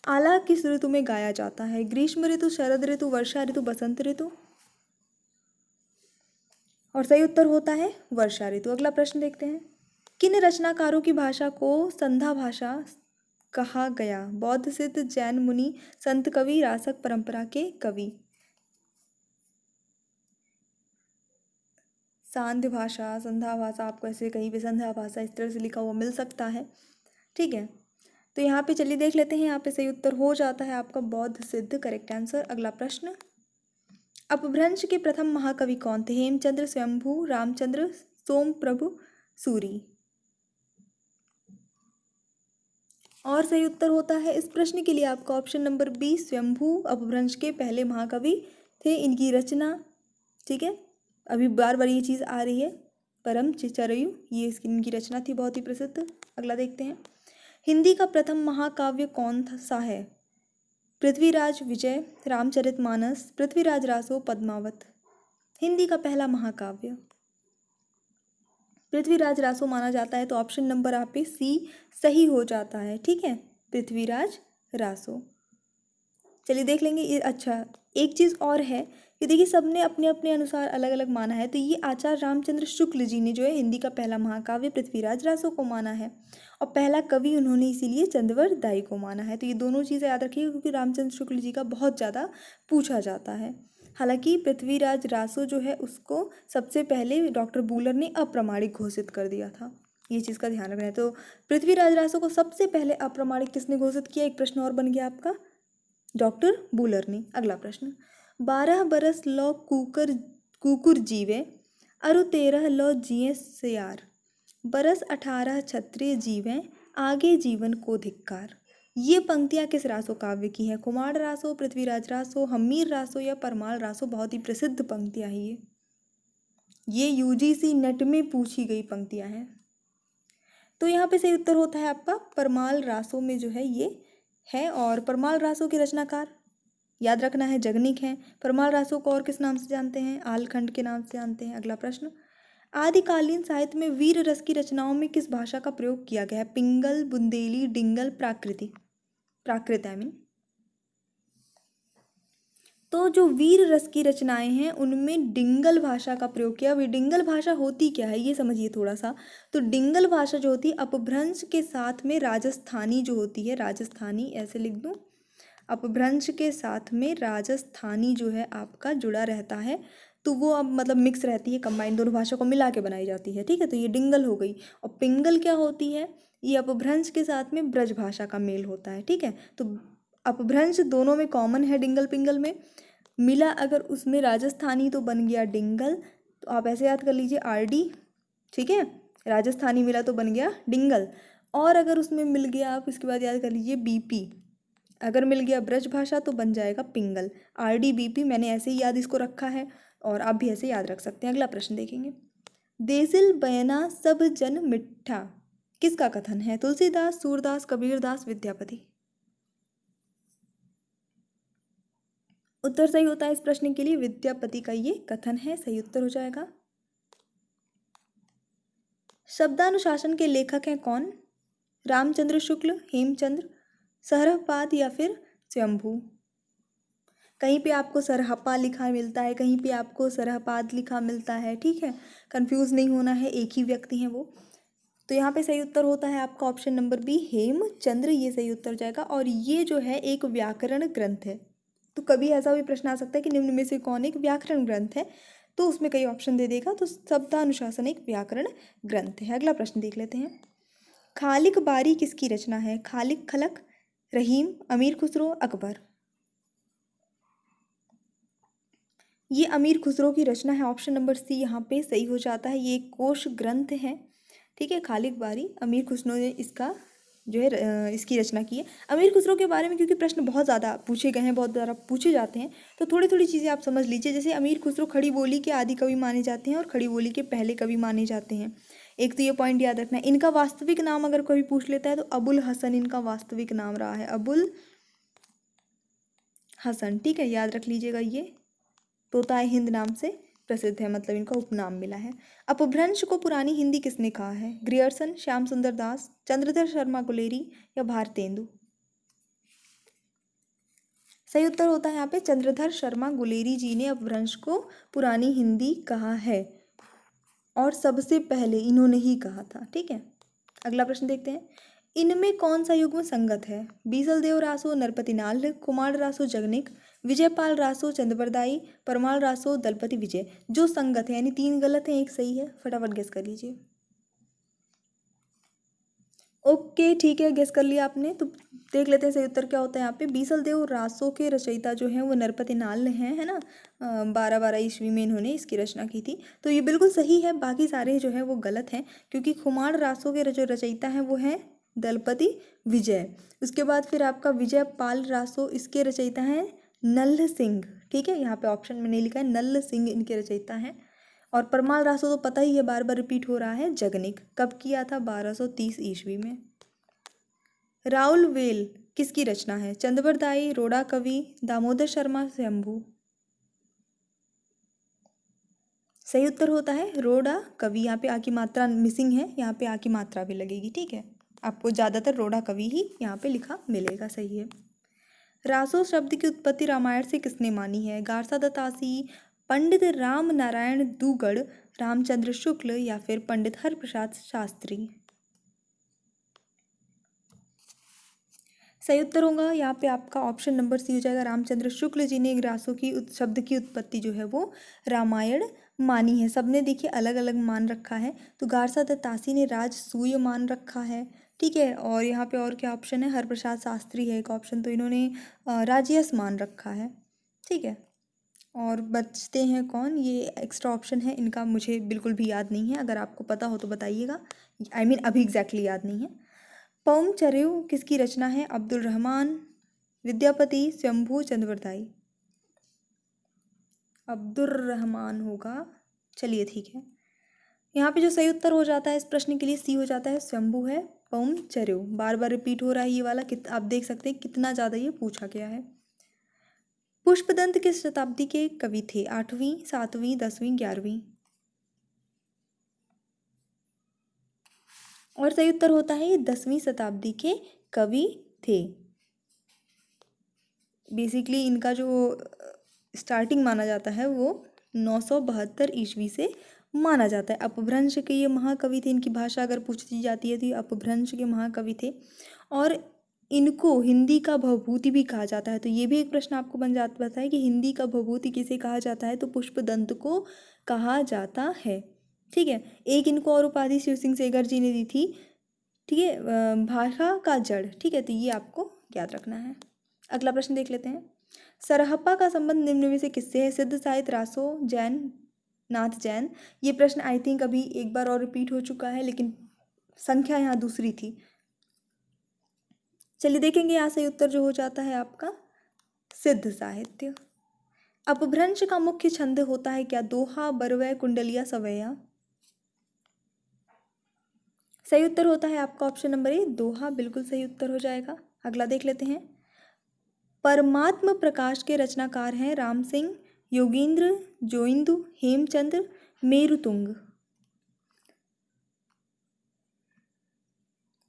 Speaker 1: आला किस ऋतु में गाया जाता है? ग्रीष्म ऋतु, शरद ऋतु, वर्षा ऋतु, बसंत ऋतु? और सही उत्तर होता है वर्षा ऋतु। अगला प्रश्न देखते हैं, किन रचनाकारों की भाषा को संध्या भाषा कहा गया? बौद्ध सिद्ध, जैन मुनि, संत कवि, रासक परंपरा के कवि? सांध्य भाषा, संध्या भाषा, आपको ऐसे कहीं भी संध्या भाषा इस तरह से लिखा हुआ मिल सकता है, ठीक है। तो यहाँ पे चलिए देख लेते हैं, यहाँ पे सही उत्तर हो जाता है आपका बौद्ध सिद्ध, करेक्ट आंसर। अगला प्रश्न, अपभ्रंश के प्रथम महाकवि कौन थे? हेमचंद्र, स्वयंभू, रामचंद्र, सोमप्रभु, सूरी? और सही उत्तर होता है इस प्रश्न के लिए आपका ऑप्शन नंबर बी, स्वयंभू अपभ्रंश के पहले महाकवि थे। इनकी रचना, ठीक है, अभी बार बार ये चीज़ आ रही है, परम चरयु, ये इनकी रचना थी बहुत ही प्रसिद्ध। अगला देखते हैं, हिंदी का प्रथम महाकाव्य कौन सा है? पृथ्वीराज विजय, रामचरितमानस, पृथ्वीराज रासो, पद्मावत? हिंदी का पहला महाकाव्य पृथ्वीराज रासो माना जाता है, तो ऑप्शन नंबर आप पे सी सही हो जाता है, ठीक है, पृथ्वीराज रासो। चलिए देख लेंगे ये। अच्छा, एक चीज़ और है कि देखिए सबने अपने अपने अनुसार अलग अलग माना है, तो ये आचार्य रामचंद्र शुक्ल जी ने जो है हिंदी का पहला महाकाव्य पृथ्वीराज रासो को माना है, और पहला कवि उन्होंने इसीलिए चंद्रवर दाई को माना है। तो ये दोनों चीज़ें याद रखिएगा, क्योंकि रामचंद्र शुक्ल जी का बहुत ज़्यादा पूछा जाता है। हालांकि पृथ्वीराज रासो जो है उसको सबसे पहले डॉक्टर बूलर ने अप्रामाणिक घोषित कर दिया था, ये चीज़ का ध्यान रखना है। तो पृथ्वीराज रासो को सबसे पहले अप्रामाणिक किसने घोषित किया? एक प्रश्न और बन गया आपका, डॉक्टर बूलर ने। अगला प्रश्न, 12 बरस लो कुकुर जीवे अरु 13 लो जिए सियार, बरस 18 क्षत्रिय जीवे आगे जीवन को धिक्कार। ये पंक्तियां किस रासो काव्य की है? कुमार रासो, पृथ्वीराज रासो, हम्मीर रासो या परमाल रासो। बहुत ही प्रसिद्ध पंक्तियां हैं ये यूजीसी नेट में पूछी गई पंक्तियां हैं। तो यहाँ पे सही उत्तर होता है आपका परमाल रासो में जो है ये है। और परमाल रासो के रचनाकार याद रखना है जगनिक हैं। परमाल रासो को और किस नाम से जानते हैं? आलखंड के नाम से जानते हैं। अगला प्रश्न, आदिकालीन साहित्य में वीर रस की रचनाओं में किस भाषा का प्रयोग किया गया है? पिंगल, बुंदेली, डिंगल, प्राकृत आई मीन। तो जो वीर रस की रचनाएं हैं उनमें डिंगल भाषा का प्रयोग किया। अभी डिंगल भाषा होती क्या है ये समझिए थोड़ा सा। तो डिंगल भाषा जो होती है अपभ्रंश के साथ में राजस्थानी जो होती है, राजस्थानी ऐसे लिख दूं, अपभ्रंश के साथ में राजस्थानी जो है आपका जुड़ा रहता है। तो वो अब मतलब मिक्स रहती है, कंबाइन दोनों भाषा को मिला के बनाई जाती है। ठीक है, तो ये डिंगल हो गई। और पिंगल क्या होती है? ये अपभ्रंश के साथ में ब्रज भाषा का मेल होता है। ठीक है, तो अपभ्रंश दोनों में कॉमन है, डिंगल पिंगल में मिला अगर उसमें राजस्थानी तो बन गया डिंगल। तो आप ऐसे याद कर लीजिए आरडी। ठीक है, राजस्थानी मिला तो बन गया डिंगल। और अगर उसमें मिल गया आप इसके बाद याद कर लीजिए बीपी, अगर मिल गया ब्रज भाषा तो बन जाएगा पिंगल। आरडी बीपी मैंने ऐसे ही याद इसको रखा है और आप भी ऐसे याद रख सकते हैं। अगला प्रश्न देखेंगे, देसिल बयना सब जन मिठा किसका कथन है? तुलसीदास, सूरदास, कबीरदास, विद्यापति। उत्तर सही होता है इस प्रश्न के लिए विद्यापति का ये कथन है, सही उत्तर हो जाएगा। शब्दानुशासन के लेखक हैं कौन? रामचंद्र शुक्ल, हेमचंद्र, सरहपाद या फिर स्वयंभू। कहीं पे आपको सरहपा लिखा मिलता है, कहीं पे आपको सरहपाद लिखा मिलता है। ठीक है, कंफ्यूज नहीं होना है, एक ही व्यक्ति हैं वो। तो यहाँ पे सही उत्तर होता है आपका ऑप्शन नंबर बी हेमचंद्र, ये सही उत्तर हो जाएगा। और ये जो है एक व्याकरण ग्रंथ है। तो कभी ऐसा भी प्रश्न आ सकता है कि निम्न में से कौन एक व्याकरण ग्रंथ है, तो उसमें कई ऑप्शन दे देगा। तो शब्दानुशासन एक व्याकरण ग्रंथ है। अगला प्रश्न देख लेते हैं, खालिक बारी किसकी रचना है? खालिक खलक, रहीम, अमीर खुसरो, अकबर। ये अमीर खुसरो की रचना है, ऑप्शन नंबर सी यहाँ पे सही हो जाता है। ये एक कोश ग्रंथ है। ठीक है, खालिक बारी अमीर खुसरो ने इसका जो है इसकी रचना की है। अमीर खुसरो के बारे में क्योंकि प्रश्न बहुत ज़्यादा पूछे गए हैं, बहुत ज़्यादा पूछे जाते हैं, तो थोड़ी थोड़ी चीज़ें आप समझ लीजिए। जैसे अमीर खुसरो खड़ी बोली के आदि कवि माने जाते हैं और खड़ी बोली के पहले कवि माने जाते हैं। एक तो ये पॉइंट याद रखना है। इनका वास्तविक नाम अगर कोई पूछ लेता है तो अबुल हसन इनका वास्तविक नाम रहा है, अबुल हसन। ठीक है, याद रख लीजिएगा। ये तोताए हिंद नाम से प्रसिद्ध है, मतलब इनका उपनाम मिला है। अपभ्रंश को पुरानी हिंदी किसने कहा है? ग्रियर्सन, श्याम सुंदर दास, चंद्रधर शर्मा गुलेरी या भारतेंदु। सही उत्तर होता है यहाँ पे चंद्रधर शर्मा गुलेरी जी ने अपभ्रंश को पुरानी हिंदी कहा है और सबसे पहले इन्होंने ही कहा था। ठीक है, अगला प्रश्न देखते हैं, इनमें कौन सा युग्म संगत है? बीसल देव रासो, नरपति नाल, कुमार रासो, जगनिक, विजयपाल रासो, चंद्रबरदाई, परमाल रासो, दलपति विजय। जो संगत है यानी 3 गलत है 1 सही है, फटाफट गेस कर लीजिए। ओके ठीक है, गेस कर लिया आपने। तो देख लेते हैं सही उत्तर क्या होता है यहाँ पे। बीसल देव रासो के रचयिता जो हैं वो नरपति नाल हैं, है ना। 1212 ईस्वी में इन्होंने इसकी रचना की थी। तो ये बिल्कुल सही है, बाकी सारे जो है वो गलत हैं क्योंकि कुमार रासो के जो रचयिता हैं वो हैं दलपति विजय। उसके बाद फिर आपका विजय पाल रासो, इसके रचयिता हैं नल्ल सिंह। ठीक है, यहाँ पे ऑप्शन में नहीं लिखा है, नल्ल सिंह इनके रचयिता हैं। और परमाल रासो तो पता ही है, बार बार रिपीट हो रहा है, जगनिक। कब किया था? 1230 ईस्वी में। राउल वेल किसकी रचना है? चंद्रबरदाई, रोड़ा कवि, दामोदर शर्मा, शंभू। सही उत्तर होता है रोड़ा कवि। यहाँ पे आ की मात्रा मिसिंग है, यहाँ पे आ की मात्रा भी लगेगी। ठीक है, आपको ज़्यादातर रोड़ा कवि ही यहाँ पे लिखा मिलेगा। सही है। रासो शब्द की उत्पत्ति रामायण से किसने मानी है? गारसा दत्तासी, पंडित राम नारायण दूगड़, रामचंद्र शुक्ल या फिर पंडित हरप्रसाद शास्त्री। सही उत्तर होगा यहाँ पे आपका ऑप्शन नंबर सी हो जाएगा, रामचंद्र शुक्ल जी ने रासो की शब्द की उत्पत्ति जो है वो रामायण मानी है। सबने देखिए अलग अलग मान रखा है। तो गारसा दत्तासी ने राजसूय मान रखा है, ठीक है। और यहाँ पे और क्या ऑप्शन है, हरप्रसाद शास्त्री है एक ऑप्शन, तो इन्होंने राजयस मान रखा है। ठीक है। और बचते हैं कौन, ये एक्स्ट्रा ऑप्शन है, इनका मुझे बिल्कुल भी याद नहीं है, अगर आपको पता हो तो बताइएगा। आई मीन अभी एग्जैक्टली याद नहीं है। पौम चरेव किसकी रचना है, अब्दुल रहमान, विद्यापति, शंभू, चंद्रवरदाई। अब्दुल रहमान होगा, चलिए ठीक है। यहाँ पे जो सही उत्तर हो जाता है इस प्रश्न के लिए सी हो जाता है, शंभू है पौम चरेव। बार बार रिपीट हो रहा है ये वाला, आप देख सकते हैं कितना ज़्यादा ये पूछा गया है। पुष्पदंत किस शताब्दी के कवि थे, 8वीं, 7वीं, 10वीं, 11वीं। और सही उत्तर होता है ये 10वीं शताब्दी के कवि थे। बेसिकली इनका जो स्टार्टिंग माना जाता है वो 972 ईस्वी से माना जाता है। अपभ्रंश के ये महाकवि थे, इनकी भाषा अगर पूछी जाती है तो ये अपभ्रंश के महाकवि थे। और इनको हिंदी का भवभूति भी कहा जाता है, तो ये भी एक प्रश्न आपको बन जाता है कि हिंदी का भवभूति किसे कहा जाता है, तो पुष्पदंत को कहा जाता है। ठीक है। एक इनको और उपाधि शिव सिंह सेगर जी ने दी थी, ठीक है, भाषा का जड़। ठीक है, तो ये आपको याद रखना है। अगला प्रश्न देख लेते हैं। सरहप्पा का संबंध निम्न में से किससे है, सिद्ध साहित्य, रासो, जैन, नाथ जैन। ये प्रश्न आई थिंक अभी एक बार और रिपीट हो चुका है, लेकिन संख्या यहाँ दूसरी थी। चलिए देखेंगे, यहाँ सही उत्तर जो हो जाता है आपका सिद्ध साहित्य। अपभ्रंश का मुख्य छंद होता है क्या, दोहा, बरवै, कुंडलिया, सवैया। सही उत्तर होता है आपका ऑप्शन नंबर ए, दोहा, बिल्कुल सही उत्तर हो जाएगा। अगला देख लेते हैं। परमात्म प्रकाश के रचनाकार हैं राम सिंह, योगींद्र, जोइंदु, हेमचंद्र, मेरुतुंग।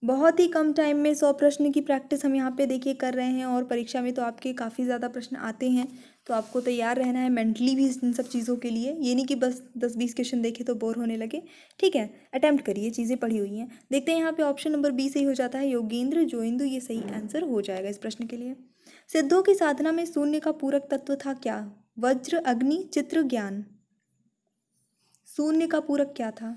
Speaker 1: बहुत ही कम टाइम में 100 प्रश्न की प्रैक्टिस हम यहाँ पे देखिए कर रहे हैं, और परीक्षा में तो आपके काफ़ी ज़्यादा प्रश्न आते हैं, तो आपको तैयार रहना है मेंटली भी इन सब चीज़ों के लिए। ये नहीं कि बस 10-20 क्वेश्चन देखे तो बोर होने लगे। ठीक है, अटैम्प्ट करिए, चीज़ें पढ़ी हुई हैं। देखते हैं यहाँ पे ऑप्शन नंबर बी सही हो जाता है, योगेंद्र, जोइंदु, ये सही आंसर हो जाएगा इस प्रश्न के लिए। सिद्धों की साधना में शून्य का पूरक तत्व था क्या, वज्र, अग्नि, चित्र, ज्ञान। शून्य का पूरक क्या था,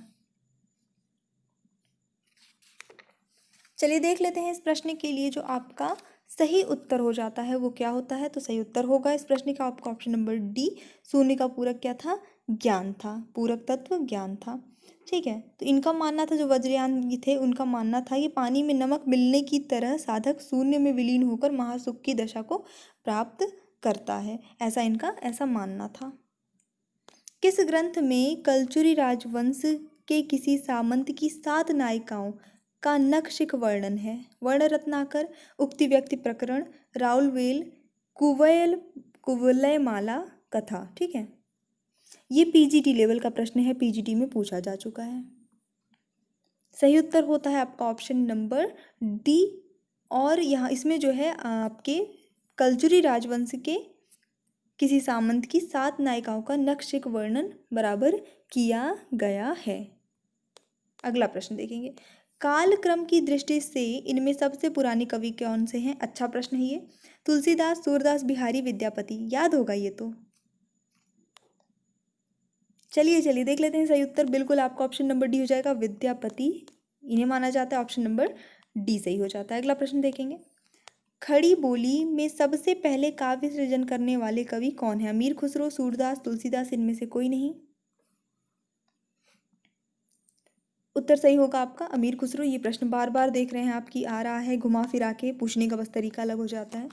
Speaker 1: चलिए देख लेते हैं इस प्रश्न के लिए जो आपका सही उत्तर हो जाता है वो क्या होता है। तो सही उत्तर होगा इस प्रश्न का आपका ऑप्शन नंबर डी, शून्य का पूरक क्या था, ज्ञान था, पूरक तत्व ज्ञान था। ठीक है, तो इनका मानना था, जो वज्रयान ये थे उनका मानना था, ये पानी में नमक मिलने की तरह साधक शून्य में विलीन होकर महासुख की दशा को प्राप्त करता है, ऐसा इनका ऐसा मानना था। किस ग्रंथ में कलचुरी राजवंश के किसी सामंत की 7 नायिकाओं का नखशिख वर्णन है, वर्ण रत्नाकर, उक्ति व्यक्ति प्रकरण, राउलवेल, कुवलयमाला कथा। ठीक है, ये पीजीटी लेवल का प्रश्न है, पीजीटी में पूछा जा चुका है। सही उत्तर होता है आपका ऑप्शन नंबर डी। और यहाँ इसमें जो है आपके कलचुरी राजवंश के किसी सामंत की 7 नायिकाओं का नखशिख वर्णन बराबर किया गया है। अगला प्रश्न देखेंगे। कालक्रम की दृष्टि से इनमें सबसे पुराने कवि कौन से हैं, अच्छा प्रश्न है ये। तुलसीदास, सूरदास, बिहारी, विद्यापति, याद होगा ये तो। चलिए चलिए देख लेते हैं सही उत्तर, बिल्कुल आपका ऑप्शन नंबर डी हो जाएगा, विद्यापति इन्हें माना जाता है, ऑप्शन नंबर डी सही हो जाता है। अगला प्रश्न देखेंगे। खड़ी बोली में सबसे पहले काव्य सृजन करने वाले कवि कौन है, अमीर खुसरो, सूरदास, तुलसीदास, इनमें से कोई नहीं। उत्तर सही होगा आपका अमीर खुसरो। ये प्रश्न बार बार देख रहे हैं आपकी आ रहा है, घुमा फिरा के पूछने का बस तरीका अलग हो जाता है।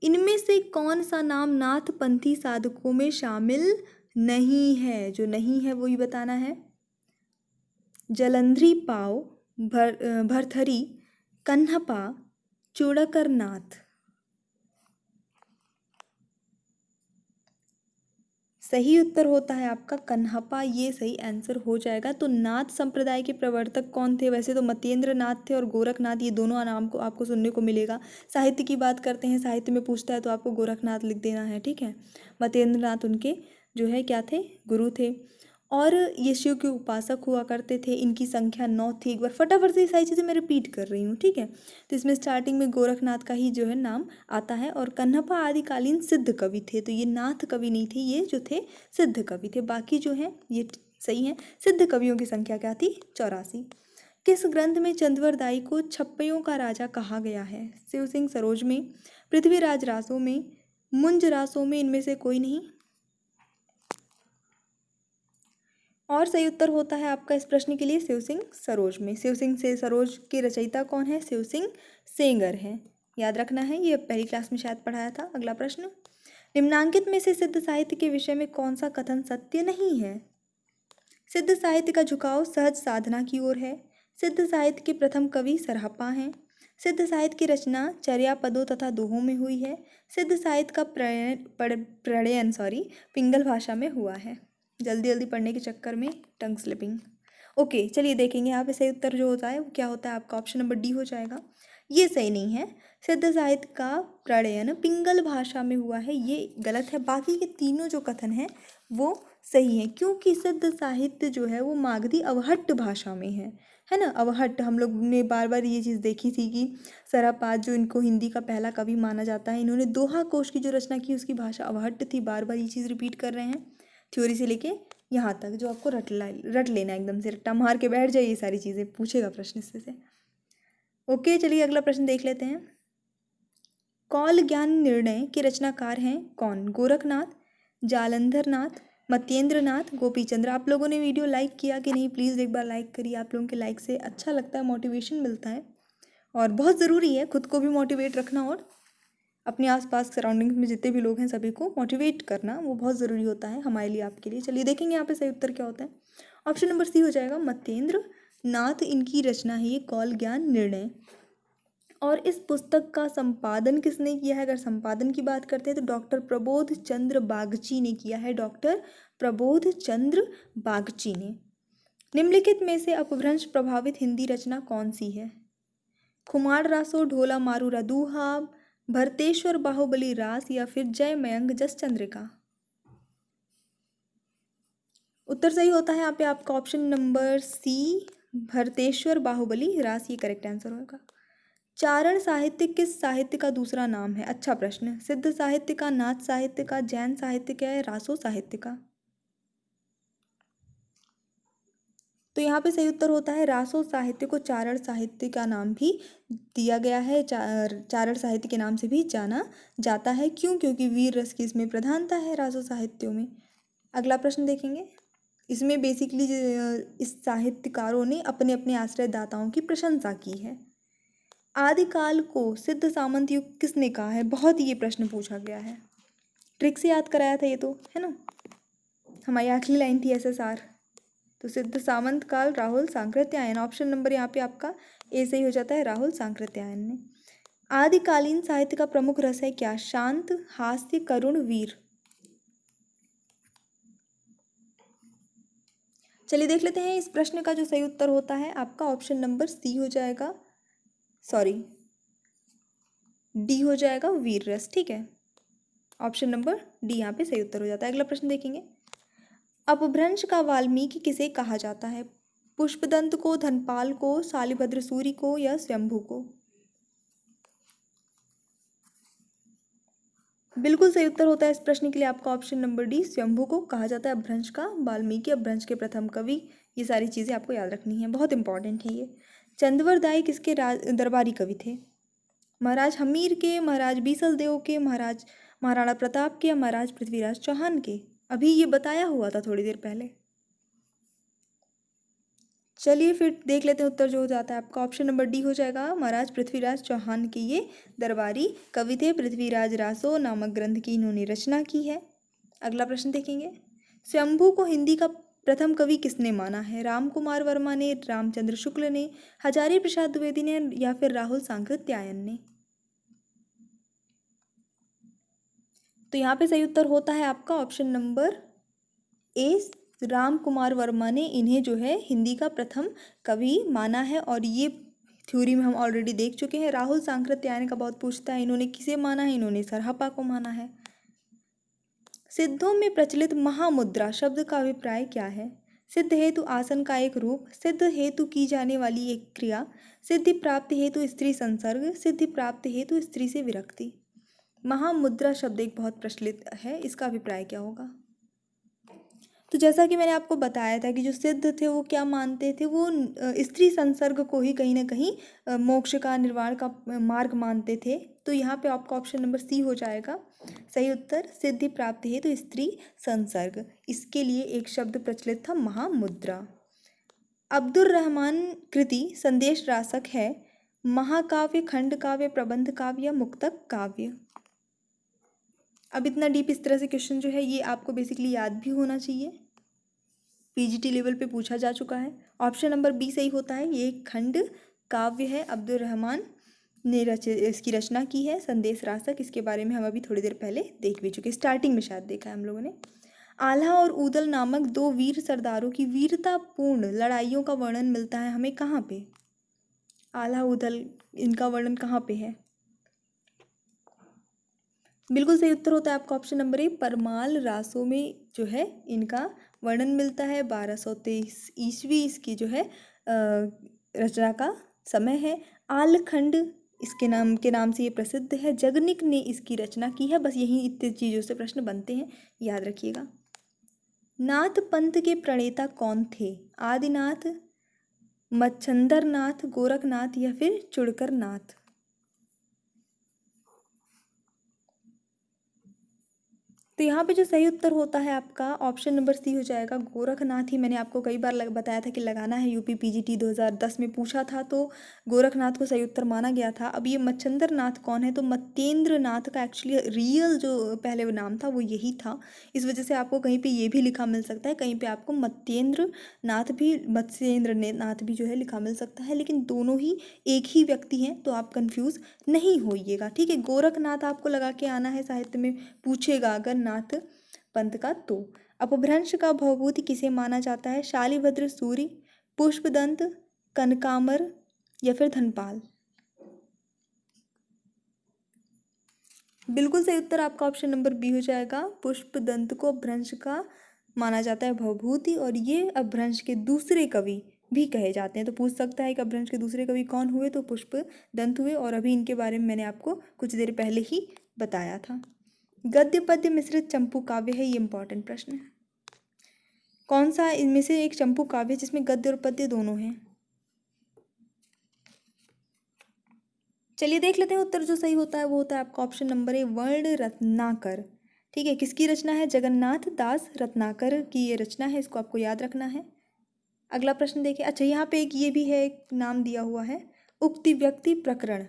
Speaker 1: इनमें से कौन सा नाम नाथपंथी साधकों में शामिल नहीं है, जो नहीं है वही बताना है। जलंधरी पाव, भरथरी, कन्हपा, चूड़कर नाथ। सही उत्तर होता है आपका कन्हपा, ये सही आंसर हो जाएगा। तो नाथ संप्रदाय के प्रवर्तक कौन थे, वैसे तो मतेंद्र नाथ थे और गोरखनाथ, ये दोनों नाम को आपको सुनने को मिलेगा। साहित्य की बात करते हैं, साहित्य में पूछता है तो आपको गोरखनाथ लिख देना है। ठीक है, मतेंद्र नाथ उनके जो है क्या थे, गुरु थे, और ये शिव के उपासक हुआ करते थे। इनकी संख्या 9 थी। एक बार फटाफट से ये सारी चीज़ें मैं रिपीट कर रही हूँ, ठीक है। तो इसमें स्टार्टिंग में गोरखनाथ का ही जो है नाम आता है, और कन्हपा आदिकालीन सिद्ध कवि थे, तो ये नाथ कवि नहीं थे, ये जो थे सिद्ध कवि थे। बाकी जो है ये सही है। सिद्ध कवियों की संख्या क्या थी, 84। किस ग्रंथ में चंद्रवरदाई को छप्पयों का राजा कहा गया है? शिव सिंह सरोज में, पृथ्वीराज रासो में, मुंज रासो में, इनमें से कोई नहीं। और सही उत्तर होता है आपका इस प्रश्न के लिए शिव सिंह सरोज में। शिव सिंह से सरोज के रचयिता कौन है? शिव सिंह सेंगर हैं, याद रखना है, ये पहली क्लास में शायद पढ़ाया था। अगला प्रश्न, निम्नांकित में से सिद्ध साहित्य के विषय में कौन सा कथन सत्य नहीं है? सिद्ध साहित्य का झुकाव सहज साधना की ओर है। सिद्ध साहित्य के प्रथम कवि सरहप्पा हैं। सिद्ध साहित्य की रचना चर्या पदों तथा दोहों में हुई है। सिद्ध साहित्य का प्रणयन पिंगल भाषा में हुआ है। जल्दी जल्दी पढ़ने के चक्कर में टंग स्लिपिंग। ओके, चलिए देखेंगे यहाँ पे सही उत्तर जो होता है वो क्या होता है आपका, ऑप्शन नंबर डी हो जाएगा। ये सही नहीं है, सिद्ध साहित्य का प्रणयन पिंगल भाषा में हुआ है, ये गलत है। बाकी के तीनों जो कथन हैं वो सही है, क्योंकि सिद्ध साहित्य जो है वो मागधी अवहट्ट भाषा में है ना। अवहट्ट, हम लोग ने बार बार ये चीज़ देखी थी कि सरहपाद जो इनको हिंदी का पहला कवि माना जाता है, इन्होंने दोहा कोश की जो रचना की उसकी भाषा अवहट्ट थी। बार बार ये चीज़ रिपीट कर रहे हैं थ्योरी से लेके यहाँ तक, जो आपको रट लेना, एकदम से रट्टा मार के बैठ जाइए, ये सारी चीज़ें पूछेगा प्रश्न इससे से। ओके, चलिए अगला प्रश्न देख लेते हैं। कौल ज्ञान निर्णय के रचनाकार हैं कौन? गोरखनाथ, जालंधर नाथ, मत्येंद्र नाथ, गोपीचंद्र। आप लोगों ने वीडियो लाइक किया कि नहीं? प्लीज़ एक बार लाइक करिए, आप लोगों के लाइक से अच्छा लगता है, मोटिवेशन मिलता है और बहुत ज़रूरी है खुद को भी मोटिवेट रखना और अपने आसपास सराउंडिंग्स में जितने भी लोग हैं सभी को मोटिवेट करना, वो बहुत ज़रूरी होता है हमारे लिए, आपके लिए। चलिए देखेंगे यहाँ पे सही उत्तर क्या होता है। ऑप्शन नंबर सी हो जाएगा, मत्येंद्र नाथ इनकी रचना है ये कौल ज्ञान निर्णय। और इस पुस्तक का संपादन किसने किया है? अगर संपादन की बात करते हैं तो डॉक्टर प्रबोध चंद्र बागची ने किया है, डॉक्टर प्रबोध चंद्र बागची ने। निम्नलिखित में से अपभ्रंश प्रभावित हिंदी रचना कौन सी है? खुमार रासो, ढोला मारू रदूहा, भरतेश्वर बाहुबली रास, या फिर जय मयंक जस चंद्रिका। उत्तर सही होता है यहाँ पे आपका option number C, Bharateshwar Bahubali Ras, ये करेक्ट आंसर होगा। चारण साहित्य किस साहित्य का दूसरा नाम है? अच्छा प्रश्न। सिद्ध साहित्य का, नाथ साहित्य का, जैन साहित्य का, है रासो साहित्य का? तो यहाँ पे सही उत्तर होता है रासो साहित्य को चारण साहित्य का नाम भी दिया गया है, चारण साहित्य के नाम से भी जाना जाता है। क्यों? क्योंकि वीर रस की इसमें प्रधानता है रासो साहित्यों में। अगला प्रश्न देखेंगे। इसमें बेसिकली इस साहित्यकारों ने अपने अपने आश्रयदाताओं की प्रशंसा की है। आदिकाल को सिद्ध सामंत युग किसने कहा है? बहुत ये प्रश्न पूछा गया है, ट्रिक से याद कराया था ये तो, है ना। हमारी आखिरी लाइन थी SSR, तो सिद्ध सामंत काल राहुल सांकृत्यायन। ऑप्शन नंबर यहाँ पे आपका ए सही हो जाता है, राहुल सांकृत्यायन ने। आदिकालीन साहित्य का प्रमुख रस है क्या? शांत, हास्य, करुण, वीर। चलिए देख लेते हैं इस प्रश्न का जो सही उत्तर होता है आपका ऑप्शन नंबर सी हो जाएगा, डी हो जाएगा, वीर रस। ठीक है, ऑप्शन नंबर डी यहाँ पे सही उत्तर हो जाता है। अगला प्रश्न देखेंगे। अपभ्रंश का वाल्मीकि किसे कहा जाता है? पुष्पदंत को, धनपाल को, शालिभद्र सूरि को, या स्वयंभू को? बिल्कुल सही उत्तर होता है इस प्रश्न के लिए आपका ऑप्शन नंबर डी, स्वयंभू को कहा जाता है अपभ्रंश का वाल्मीकि, अपभ्रंश के प्रथम कवि। ये सारी चीज़ें आपको याद रखनी है, बहुत इंपॉर्टेंट है ये। चंद्रवरदाई किसके दरबारी कवि थे? महाराज हमीर के, महाराज बीसल देव के, महाराणा प्रताप के, या महाराज पृथ्वीराज चौहान के? अभी ये बताया हुआ था थोड़ी देर पहले। चलिए फिर देख लेते हैं उत्तर जो हो जाता है आपका ऑप्शन नंबर डी हो जाएगा, महाराज पृथ्वीराज चौहान के ये दरबारी कवि थे। पृथ्वीराज रासो नामक ग्रंथ की इन्होंने रचना की है। अगला प्रश्न देखेंगे। स्वयंभू को हिंदी का प्रथम कवि किसने माना है? राम कुमार वर्मा ने, रामचंद्र शुक्ल ने, हजारी प्रसाद द्विवेदी ने, या फिर राहुल सांकृत्यायन ने? तो यहाँ पे सही उत्तर होता है आपका option number A, Ram Kumar Verma ने इन्हें जो है हिंदी का प्रथम कवि माना है। और ये थ्योरी में हम ऑलरेडी देख चुके हैं। राहुल सांकृत्यायन का बहुत पूछता है, इन्होंने किसे माना है? इन्होंने सरहप्पा को माना है। सिद्धों में प्रचलित महामुद्रा शब्द का अभिप्राय क्या है? सिद्ध हेतु आसन का एक रूप, सिद्ध हेतु की जाने वाली एक क्रिया, सिद्धि प्राप्ति हेतु स्त्री संसर्ग, सिद्धि प्राप्ति हेतु स्त्री से विरक्ति। महामुद्रा शब्द एक बहुत प्रचलित है, इसका अभिप्राय क्या होगा? तो जैसा कि मैंने आपको बताया था कि जो सिद्ध थे वो क्या मानते थे, वो स्त्री संसर्ग को ही कहीं ना कहीं मोक्ष का, निर्वाण का मार्ग मानते थे। तो यहाँ पे आपका ऑप्शन नंबर सी हो जाएगा सही उत्तर। सिद्धि प्राप्ति है तो स्त्री संसर्ग, इसके लिए एक शब्द प्रचलित था, महामुद्रा। अब्दुर रहमान कृति संदेश रासक है महाकाव्य, खंड काव्य, प्रबंध काव्य या मुक्तक काव्य। अब इतना डीप इस तरह से क्वेश्चन जो है ये आपको बेसिकली याद भी होना चाहिए, पीजीटी लेवल पे पूछा जा चुका है। ऑप्शन नंबर बी सही होता है, ये खंड काव्य है, अब्दुल रहमान ने इसकी रचना की है, संदेश रासक। इसके बारे में हम अभी थोड़ी देर पहले देख भी चुके, स्टार्टिंग में शायद देखा है हम लोगों ने। आल्हा और ऊदल नामक दो वीर सरदारों की वीरतापूर्ण लड़ाइयों का वर्णन मिलता है हमें कहाँ पे? आल्हा ऊदल, इनका वर्णन कहाँ पे है? बिल्कुल सही उत्तर होता है आपका option number A, Parmal Raso में जो है इनका वर्णन मिलता है। 1223 ईस्वी इसकी जो है रचना का समय है। आलखंड इसके नाम से ये प्रसिद्ध है। जगनिक ने इसकी रचना की है। बस यही इतनी चीज़ों से प्रश्न बनते हैं, याद रखिएगा। नाथ पंथ के प्रणेता कौन थे? आदिनाथ, मच्छंदर नाथ, गोरखनाथ या फिर चुड़कर नाथ? तो यहाँ पे जो सही उत्तर होता है आपका ऑप्शन नंबर सी हो जाएगा, गोरखनाथ ही। मैंने आपको कई बार बताया था कि लगाना है, यूपी पीजीटी 2010 में पूछा था तो गोरखनाथ को सही उत्तर माना गया था। अब ये मच्छंदर नाथ कौन है? तो मत्येंद्र नाथ का एक्चुअली रियल जो पहले वो नाम था वो यही था। इस वजह से आपको कहीं पर ये भी लिखा मिल सकता है, कहीं पर आपको मत्येंद्र नाथ भी, मत्स्येंद्र नाथ भी जो है लिखा मिल सकता है, लेकिन दोनों ही एक ही व्यक्ति हैं, तो आप कंफ्यूज नहीं होइएगा, ठीक है। गोरखनाथ आपको लगा के आना है, साहित्य में पूछेगा अगर नाथ पंथ का तो। अपभ्रंश का भवभूति किसे माना जाता है? शालिभद्र सूर्य, पुष्पदंत, कनकामर या फिर धनपाल? बिल्कुल सही उत्तर आपका ऑप्शन नंबर बी हो जाएगा। पुष्पदंत को अपभ्रंश का माना जाता है भवभूति, और ये अपभ्रंश के दूसरे कवि भी कहे जाते हैं। तो पूछ सकता है कि अपभ्रंश के दूसरे कवि कौन हुए? तो पुष्पदंत हुए, और अभी इनके बारे में मैंने आपको कुछ देर पहले ही बताया था। गद्य पद्य मिश्रित चंपू काव्य है, ये इंपॉर्टेंट प्रश्न है। कौन सा इनमें से एक चंपू काव्य है जिसमें गद्य और पद्य दोनों हैं? चलिए देख लेते हैं उत्तर। जो सही होता है वो होता है आपका ऑप्शन नंबर ए, वर्ण रत्नाकर। ठीक है, किसकी रचना है? जगन्नाथ दास रत्नाकर की ये रचना है, इसको आपको याद रखना है। अगला प्रश्न देखिए। अच्छा, यहाँ पे एक ये भी है, एक नाम दिया हुआ है, उक्ति व्यक्ति प्रकरण।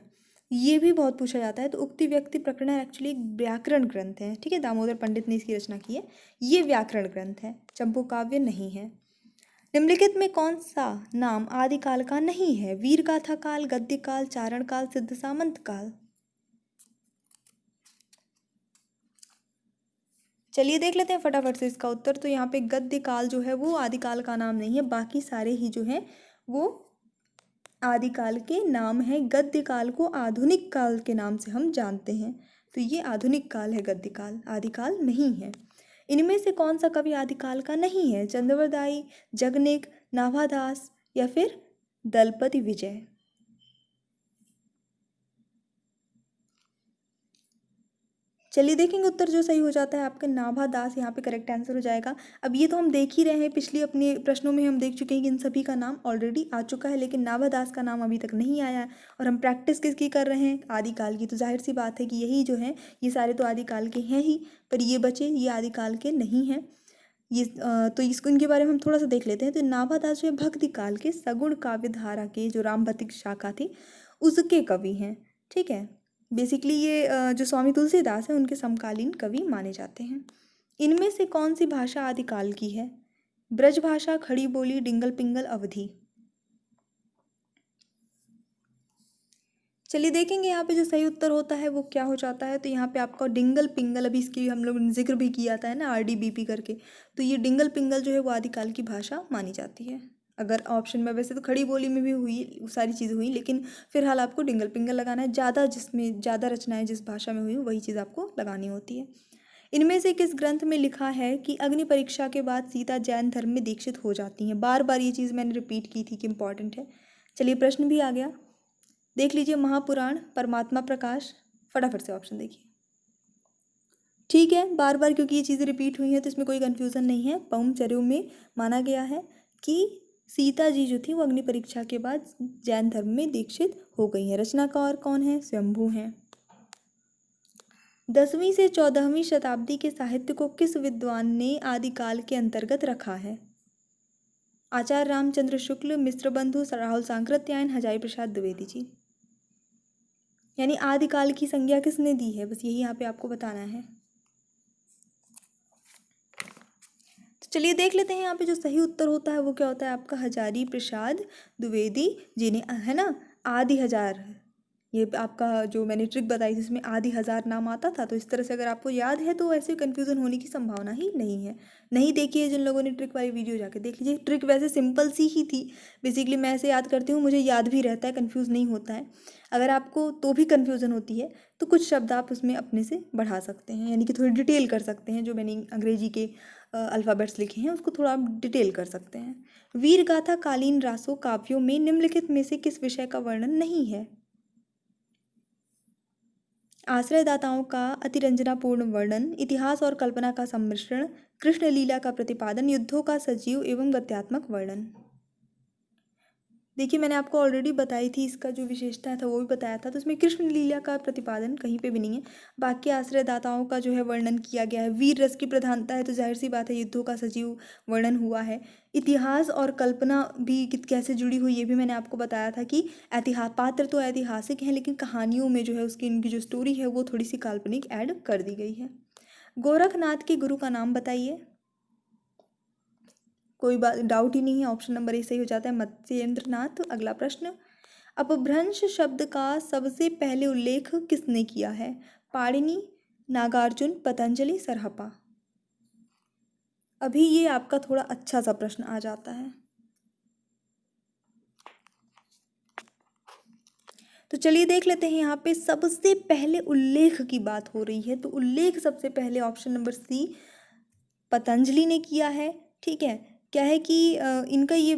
Speaker 1: ये भी बहुत पूछा जाता है। तो उक्ति व्यक्ति प्रकरण एक्चुअली एक व्याकरण ग्रंथ है, ठीक है, दामोदर पंडित ने इसकी रचना की है। ये व्याकरण ग्रंथ है, चंपू काव्य नहीं है। निम्नलिखित में कौन सा नाम आदिकाल का नहीं है? वीर गाथा काल, गद्य काल, चारण काल, सिद्ध सामंत काल? चलिए देख लेते हैं फटाफट से इसका उत्तर। तो यहाँ पे गद्य काल जो है वो आदिकाल का नाम नहीं है, बाकी सारे ही जो हैं वो आदिकाल के नाम है। गद्य काल को आधुनिक काल के नाम से हम जानते हैं, तो ये आधुनिक काल है गद्य काल, आदिकाल नहीं है। इनमें से कौन सा कवि आदिकाल का नहीं है? चंद्रवरदाई, जगनिक, नाभादास या फिर दलपति विजय? चलिए देखेंगे उत्तर। जो सही हो जाता है आपका नाभादास, यहाँ पे करेक्ट आंसर हो जाएगा। अब ये तो हम देख ही रहे हैं, पिछली अपने प्रश्नों में हम देख चुके हैं कि इन सभी का नाम ऑलरेडी आ चुका है, लेकिन नाभादास का नाम अभी तक नहीं आया है। और हम प्रैक्टिस किसकी कर रहे हैं? आदिकाल की। तो जाहिर सी बात है कि यही जो है ये सारे तो आदिकाल के हैं ही, पर ये बचे ये आदिकाल के नहीं हैं। ये तो इसको, इनके बारे में हम थोड़ा सा देख लेते हैं। तो नाभादास जो है भक्ति काल के सगुण काव्य धारा के जो रामभतिक शाखा थी उसके कवि हैं, ठीक है। बेसिकली ये जो स्वामी तुलसीदास हैं उनके समकालीन कवि माने जाते हैं। इनमें से कौन सी भाषा आदिकाल की है? ब्रज भाषा, खड़ी बोली, डिंगल पिंगल, अवधी? चलिए देखेंगे यहाँ पे जो सही उत्तर होता है वो क्या हो जाता है। तो यहाँ पे आपका डिंगल पिंगल, अभी इसकी हम लोग ने जिक्र भी किया था, है ना, आरडीबीपी करके। तो ये डिंगल पिंगल जो है वो आदिकाल की भाषा मानी जाती है। अगर ऑप्शन में, वैसे तो खड़ी बोली में भी हुई, वो सारी चीज़ें हुई, लेकिन फिलहाल आपको डिंगल पिंगल लगाना है। ज़्यादा जिसमें ज़्यादा रचनाएं जिस भाषा में हुई वही चीज़ आपको लगानी होती है। इनमें से किस ग्रंथ में लिखा है कि अग्नि परीक्षा के बाद सीता जैन धर्म में दीक्षित हो जाती हैं? बार बार ये चीज़ मैंने रिपीट की थी कि इंपॉर्टेंट है। चलिए प्रश्न भी आ गया, देख लीजिए। महापुराण, परमात्मा प्रकाश, फटाफट से ऑप्शन देखिए। ठीक है, बार बार क्योंकि ये चीज़ें रिपीट हुई हैं तो इसमें कोई कन्फ्यूज़न नहीं है। पौमचर्यों में माना गया है कि सीता जी जो थी वो अग्नि परीक्षा के बाद जैन धर्म में दीक्षित हो गई हैं। रचनाकार कौन है? स्वयंभू हैं। 10वीं से 14वीं शताब्दी के साहित्य को किस विद्वान ने आदिकाल के अंतर्गत रखा है? आचार्य रामचंद्र शुक्ल, मिश्रबंधु, राहुल सांकृत्यायन, हजारी प्रसाद द्विवेदी जी। यानी आदिकाल की संज्ञा किसने दी है, बस यही यहाँ पे आपको बताना है। तो चलिए देख लेते हैं यहाँ पे जो सही उत्तर होता है वो क्या होता है आपका, हजारी प्रसाद द्विवेदी जी ने, है ना। आदि हजार, ये आपका जो मैंने ट्रिक बताई थी इसमें आदि हजार नाम आता था, तो इस तरह से अगर आपको याद है तो ऐसे कन्फ्यूज़न होने की संभावना ही नहीं है। नहीं देखी है जिन लोगों ने ट्रिक वाली वीडियो, जाके देख लीजिए। ट्रिक वैसे सिंपल सी ही थी, बेसिकली मैं ऐसे याद करती हूँ, मुझे याद भी रहता है, कन्फ्यूज़ नहीं होता है। अगर आपको तो भी कन्फ्यूज़न होती है तो कुछ शब्द आप उसमें अपने से बढ़ा सकते हैं, यानी कि थोड़ी डिटेल कर सकते हैं। जो मैंने अंग्रेजी के अल्फ़ाबेट्स लिखे हैं उसको थोड़ा आप डिटेल कर सकते हैं। वीर गाथा कालीन रासों काव्यों में निम्नलिखित में से किस विषय का वर्णन नहीं है? आश्रयदाताओं का अतिरंजनापूर्ण वर्णन, इतिहास और कल्पना का सम्मिश्रण, कृष्ण लीला का प्रतिपादन, युद्धों का सजीव एवं गत्यात्मक वर्णन। देखिए मैंने आपको ऑलरेडी बताई थी, इसका जो विशेषता था वो भी बताया था, तो इसमें कृष्ण लीला का प्रतिपादन कहीं पे भी नहीं है। बाकी आश्रयदाताओं का जो है वर्णन किया गया है। वीर रस की प्रधानता है तो जाहिर सी बात है युद्धों का सजीव वर्णन हुआ है। इतिहास और कल्पना भी कैसे जुड़ी हुई ये भी मैंने आपको बताया था कि पात्र तो ऐतिहासिक हैं लेकिन कहानियों में जो है उसकी इनकी जो स्टोरी है वो थोड़ी सी काल्पनिक ऐड कर दी गई है। गोरखनाथ के गुरु का नाम बताइए। कोई बात डाउट ही नहीं है, ऑप्शन नंबर ए सही हो जाता है, मत्स्येंद्र नाथ। अगला प्रश्न, अपभ्रंश शब्द का सबसे पहले उल्लेख किसने किया है? पाणिनि, नागार्जुन, पतंजलि, सरहपा। अभी ये आपका थोड़ा अच्छा सा प्रश्न आ जाता है, तो चलिए देख लेते हैं। यहाँ पे सबसे पहले उल्लेख की बात हो रही है, तो उल्लेख सबसे पहले ऑप्शन नंबर सी पतंजलि ने किया है। ठीक है, क्या है कि इनका ये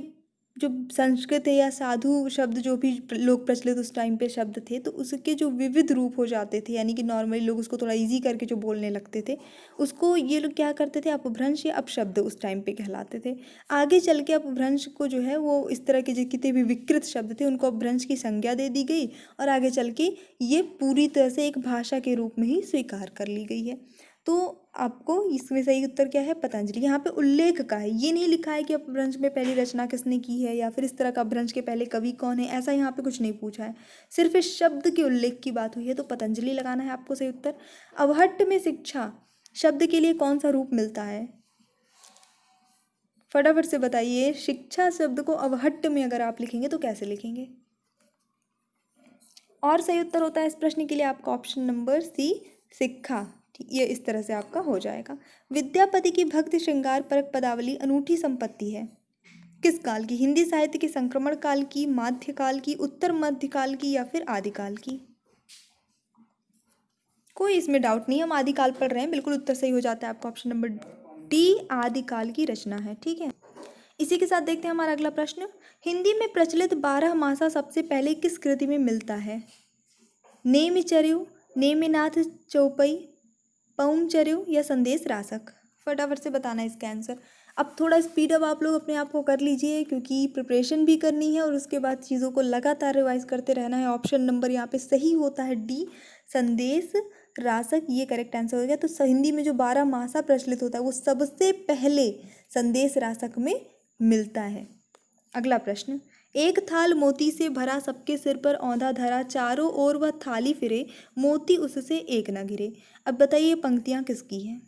Speaker 1: जो संस्कृत है या साधु शब्द जो भी लोग प्रचलित उस टाइम पे शब्द थे, तो उसके जो विविध रूप हो जाते थे, यानी कि नॉर्मली लोग उसको थोड़ा इजी करके जो बोलने लगते थे, उसको ये लोग क्या करते थे, अपभ्रंश या अपशब्द उस टाइम पे कहलाते थे। आगे चल के अपभ्रंश को जो है वो इस तरह के जितने भी विकृत शब्द थे उनको अपभ्रंश की संज्ञा दे दी गई, और आगे चल के ये पूरी तरह से एक भाषा के रूप में ही स्वीकार कर ली गई है। तो आपको इसमें सही उत्तर क्या है, पतंजलि। यहाँ पे उल्लेख का है, ये नहीं लिखा है कि अपभ्रंश में पहली रचना किसने की है या फिर इस तरह का अपभ्रंश के पहले कवि कौन है, ऐसा यहाँ पे कुछ नहीं पूछा है। सिर्फ इस शब्द के उल्लेख की बात हुई है, तो पतंजलि लगाना है आपको सही उत्तर। अवहट्ट में शिक्षा शब्द के लिए कौन सा रूप मिलता है? फटाफट से बताइए, शिक्षा शब्द को अवहट्ट में अगर आप लिखेंगे तो कैसे लिखेंगे? और सही उत्तर होता है इस प्रश्न के लिए आपका ऑप्शन नंबर सी, शिक्षा। ये इस तरह से आपका हो जाएगा। विद्यापति की भक्ति श्रृंगार परक पदावली अनूठी संपत्ति है किस काल की? हिंदी साहित्य के संक्रमण काल की, मध्यकाल की, उत्तर मध्यकाल की, या फिर आदिकाल की? कोई इसमें डाउट नहीं, हम आदिकाल पढ़ रहे हैं, बिल्कुल उत्तर सही हो जाता है आपका ऑप्शन नंबर डी, आदिकाल की रचना है। ठीक है, इसी के साथ देखते हैं हमारा अगला प्रश्न। हिंदी में प्रचलित 12 मासा सबसे पहले किस कृति में मिलता है? नेमिचर्यु, नेमिनाथ चौपई, पौमचर्यु, या संदेश रासक? फटाफट से बताना है इसका आंसर। अब थोड़ा स्पीड अप आप लोग अपने आप को कर लीजिए, क्योंकि प्रिपरेशन भी करनी है और उसके बाद चीज़ों को लगातार रिवाइज करते रहना है। ऑप्शन नंबर यहाँ पे सही होता है डी, संदेश रासक, ये करेक्ट आंसर हो गया। तो हिंदी में जो 12 मासा प्रचलित होता है वो सबसे पहले संदेश रासक में मिलता है। अगला प्रश्न, एक थाल मोती से भरा सबके सिर पर औंधा धरा, चारों ओर वह थाली फिरे, मोती उससे एक न गिरे। अब बताइए पंक्तियाँ किसकी हैं?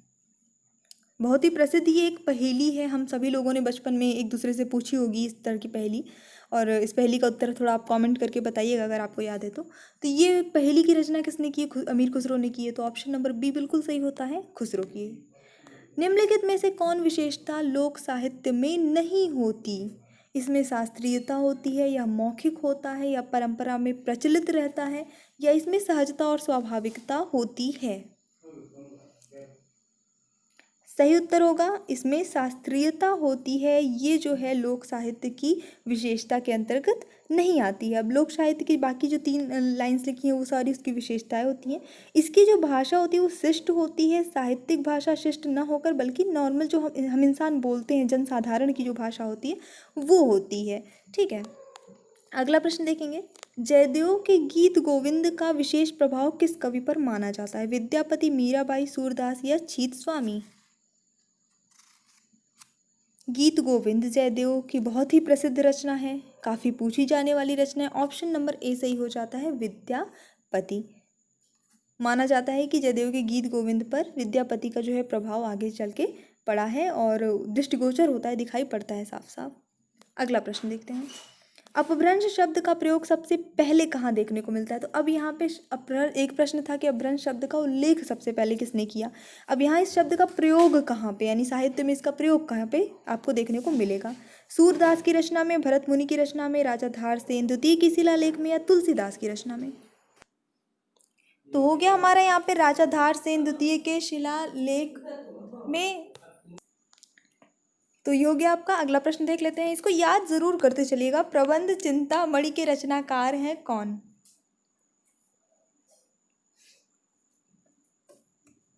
Speaker 1: बहुत ही प्रसिद्ध ये एक पहेली है, हम सभी लोगों ने बचपन में एक दूसरे से पूछी होगी इस तरह की पहेली, और इस पहेली का उत्तर थोड़ा आप कमेंट करके बताइएगा अगर आपको याद है तो ये पहेली की रचना किसने की है? अमीर खुसरो ने की है, तो ऑप्शन नंबर बी बिल्कुल सही होता है, खुसरो की है। निम्नलिखित में से कौन विशेषता लोक साहित्य में नहीं होती? इसमें शास्त्रीयता होती है, या मौखिक होता है, या परंपरा में प्रचलित रहता है, या इसमें सहजता और स्वाभाविकता होती है? सही उत्तर होगा इसमें शास्त्रीयता होती है, ये जो है लोक साहित्य की विशेषता के अंतर्गत नहीं आती है। अब लोक साहित्य की बाकी जो 3 लाइन्स लिखी हैं वो सारी उसकी विशेषताएं होती हैं। इसकी जो भाषा होती है वो शिष्ट होती है, साहित्यिक भाषा शिष्ट न होकर बल्कि नॉर्मल जो हम इंसान बोलते हैं, जनसाधारण की जो भाषा होती है वो होती है। ठीक है, अगला प्रश्न देखेंगे। जयदेव के गीत गोविंद का विशेष प्रभाव किस कवि पर माना जाता है? विद्यापति, मीराबाई, सूरदास या छीत स्वामी? गीत गोविंद जयदेव की बहुत ही प्रसिद्ध रचना है, काफ़ी पूछी जाने वाली रचना है। ऑप्शन नंबर ए सही हो जाता है, विद्यापति। माना जाता है कि जयदेव के गीत गोविंद पर विद्यापति का जो है प्रभाव आगे चल के पड़ा है और दृष्टिगोचर होता है, दिखाई पड़ता है साफ साफ। अगला प्रश्न देखते हैं। अपभ्रंश शब्द का प्रयोग सबसे पहले कहाँ देखने को मिलता है? तो अब यहाँ पे एक प्रश्न था कि अपभ्रंश शब्द का उल्लेख सबसे पहले किसने किया। अब यहाँ इस शब्द का प्रयोग कहाँ पे, यानी साहित्य में इसका प्रयोग कहाँ पे आपको देखने को मिलेगा? सूरदास की रचना में, भरत मुनि की रचना में, राजा धारसेन द्वितीय की शिलालेख में या तुलसीदास की रचना में? तो हो गया हमारा यहाँ पे राजा धारसेन द्वितीय के शिलालेख में। तो ये हो गया आपका। अगला प्रश्न देख लेते हैं, इसको याद जरूर करते चलिएगा। प्रबंध चिंतामणि के रचनाकार हैं कौन?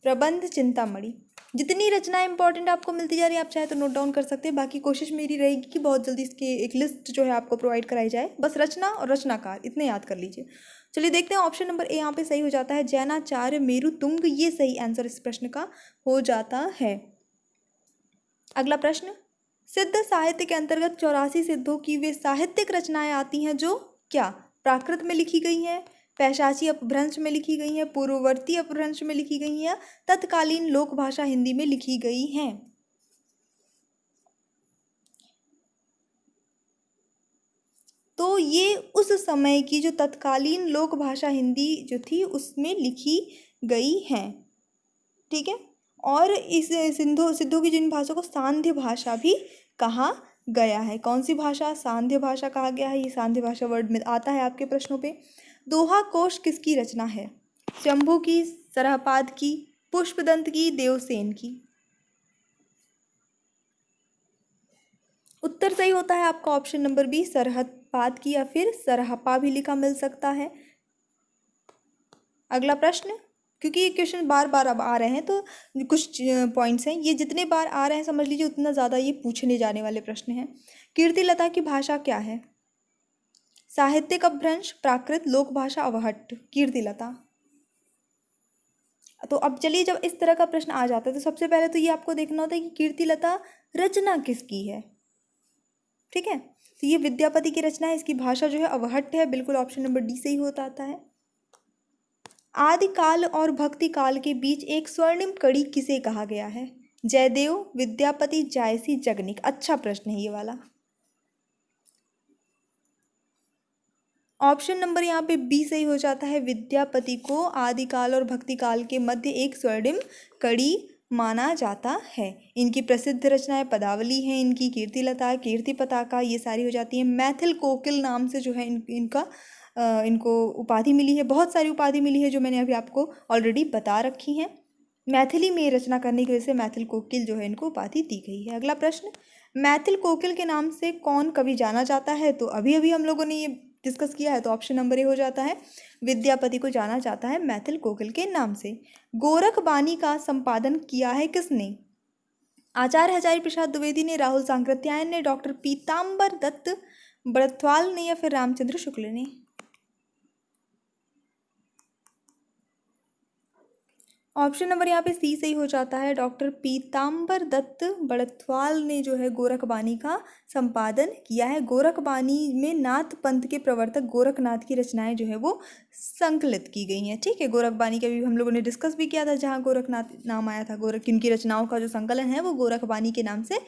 Speaker 1: प्रबंध चिंतामणि। जितनी रचनाएं इंपॉर्टेंट आपको मिलती जा रही है आप चाहे तो नोट डाउन कर सकते हैं, बाकी कोशिश मेरी रहेगी कि बहुत जल्दी इसकी एक लिस्ट जो है आपको प्रोवाइड कराई जाए। बस रचना और रचनाकार इतने याद कर लीजिए। चलिए देखते हैं, ऑप्शन नंबर ए यहाँ पे सही हो जाता है, जैनाचार्य मेरुतुंग, ये सही आंसर इस प्रश्न का हो जाता है। अगला प्रश्न, सिद्ध साहित्य के अंतर्गत 84 सिद्धों की वे साहित्यिक रचनाएं आती हैं जो क्या प्राकृत में लिखी गई हैं, पैशाची अपभ्रंश में लिखी गई हैं, पूर्ववर्ती अपभ्रंश में लिखी गई हैं या तत्कालीन लोक भाषा हिंदी में लिखी गई हैं? तो ये उस समय की जो तत्कालीन लोक भाषा हिंदी जो थी उसमें लिखी गई हैं। ठीक है, और इस सिद्धों की जिन भाषा को सांध्य भाषा भी कहा गया है। कौन सी भाषा? सांध्य भाषा कहा गया है। ये सांध्य भाषा वर्ड में आता है आपके प्रश्नों पे। दोहा कोश किसकी रचना है? शंभू की, सरहपाद की, पुष्पदंत की, देवसेन की? उत्तर सही होता है आपका ऑप्शन नंबर बी, सरहपाद की, या फिर सरहपा भी लिखा मिल सकता है। अगला प्रश्न, क्योंकि ये क्वेश्चन बार बार अब आ रहे हैं तो कुछ पॉइंट्स हैं, ये जितने बार आ रहे हैं समझ लीजिए उतना ज़्यादा ये पूछने जाने वाले प्रश्न हैं। कीर्तिलता की भाषा क्या है? साहित्यिक अपभ्रंश, प्राकृत, लोक भाषा, अवहट्ट? कीर्तिलता। तो अब चलिए, जब इस तरह का प्रश्न आ जाता है तो सबसे पहले तो ये आपको देखना होता है कि कीर्तिलता रचना किसकी है। ठीक है, तो ये विद्यापति की रचना है, इसकी भाषा जो है अवहट्ट है, बिल्कुल ऑप्शन नंबर डी से ही होता आता है। आदिकाल और भक्ति काल के बीच एक स्वर्णिम कड़ी किसे कहा गया है? जयदेव, विद्यापति, जायसी, जगनिक? अच्छा प्रश्न है ये वाला। ऑप्शन नंबर यहाँ पे बी सही हो जाता है, विद्यापति को आदिकाल और भक्ति काल के मध्य एक स्वर्णिम कड़ी माना जाता है। इनकी प्रसिद्ध रचनाएं पदावली हैं, इनकी कीर्तिलता, कीर्ति पताका, ये सारी हो जाती हैं। मैथिल कोकिल नाम से जो है इनको उपाधि मिली है, बहुत सारी उपाधि मिली है जो मैंने अभी आपको ऑलरेडी बता रखी हैं। मैथिली में रचना करने की वजह से मैथिल कोकिल जो है इनको उपाधि दी गई है। अगला प्रश्न, मैथिल कोकिल के नाम से कौन कवि जाना जाता है? तो अभी अभी हम लोगों ने ये डिस्कस किया है, तो ऑप्शन नंबर ए हो जाता है, विद्यापति को जाना जाता है मैथिल कोकिल के नाम से। गोरख बानी का संपादन किया है किसने? आचार्य हजारी प्रसाद द्विवेदी ने, राहुल सांकृत्यायन ने, डॉक्टर पीताम्बर दत्त बड़थवाल ने या फिर रामचंद्र शुक्ल ने? ऑप्शन नंबर यहाँ पे सी सही हो जाता है, डॉक्टर पीताम्बर दत्त बड़थवाल ने जो है गोरखबानी का संपादन किया है। गोरखबानी में नाथ पंथ के प्रवर्तक गोरखनाथ की रचनाएं जो है वो संकलित की गई हैं। ठीक है, गोरखबानी का भी हम लोगों ने डिस्कस भी किया था, जहाँ गोरखनाथ नाम आया था। किनकी रचनाओं का जो संकलन है वो गोरखबानी के नाम से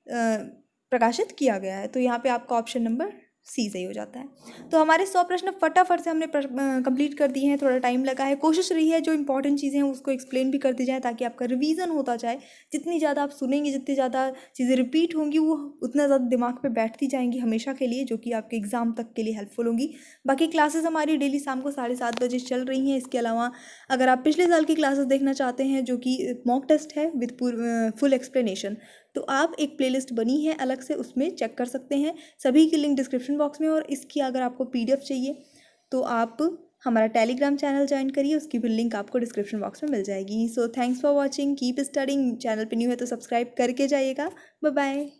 Speaker 1: प्रकाशित किया गया है। तो यहाँ पे आपका ऑप्शन नंबर सी सही हो जाता है। तो हमारे 100 प्रश्न फटाफट से हमने कंप्लीट कर दिए हैं, थोड़ा टाइम लगा है। कोशिश रही है जो इंपॉर्टेंट चीज़ें हैं उसको एक्सप्लेन भी कर दी जाए ताकि आपका रिवीजन होता जाए। जितनी ज़्यादा आप सुनेंगे, जितनी ज़्यादा चीज़ें रिपीट होंगी, वो उतना ज़्यादा दिमाग पे बैठती जाएंगी हमेशा के लिए, जो कि आपके एग्ज़ाम तक के लिए हेल्पफुल होंगी। बाकी क्लासेस हमारी डेली शाम को 7:30 बजे चल रही हैं। इसके अलावा अगर आप पिछले साल की क्लासेस देखना चाहते हैं जो कि मॉक टेस्ट है विद फुल एक्सप्लेनेशन, तो आप एक प्लेलिस्ट बनी है अलग से, उसमें चेक कर सकते हैं। सभी की लिंक डिस्क्रिप्शन बॉक्स में। और इसकी अगर आपको पीडीएफ चाहिए तो आप हमारा टेलीग्राम चैनल ज्वाइन करिए, उसकी भी लिंक आपको डिस्क्रिप्शन बॉक्स में मिल जाएगी। So thanks for watching, keep studying. Channel पे न्यू है तो सब्सक्राइब करके जाइएगा। Bye bye.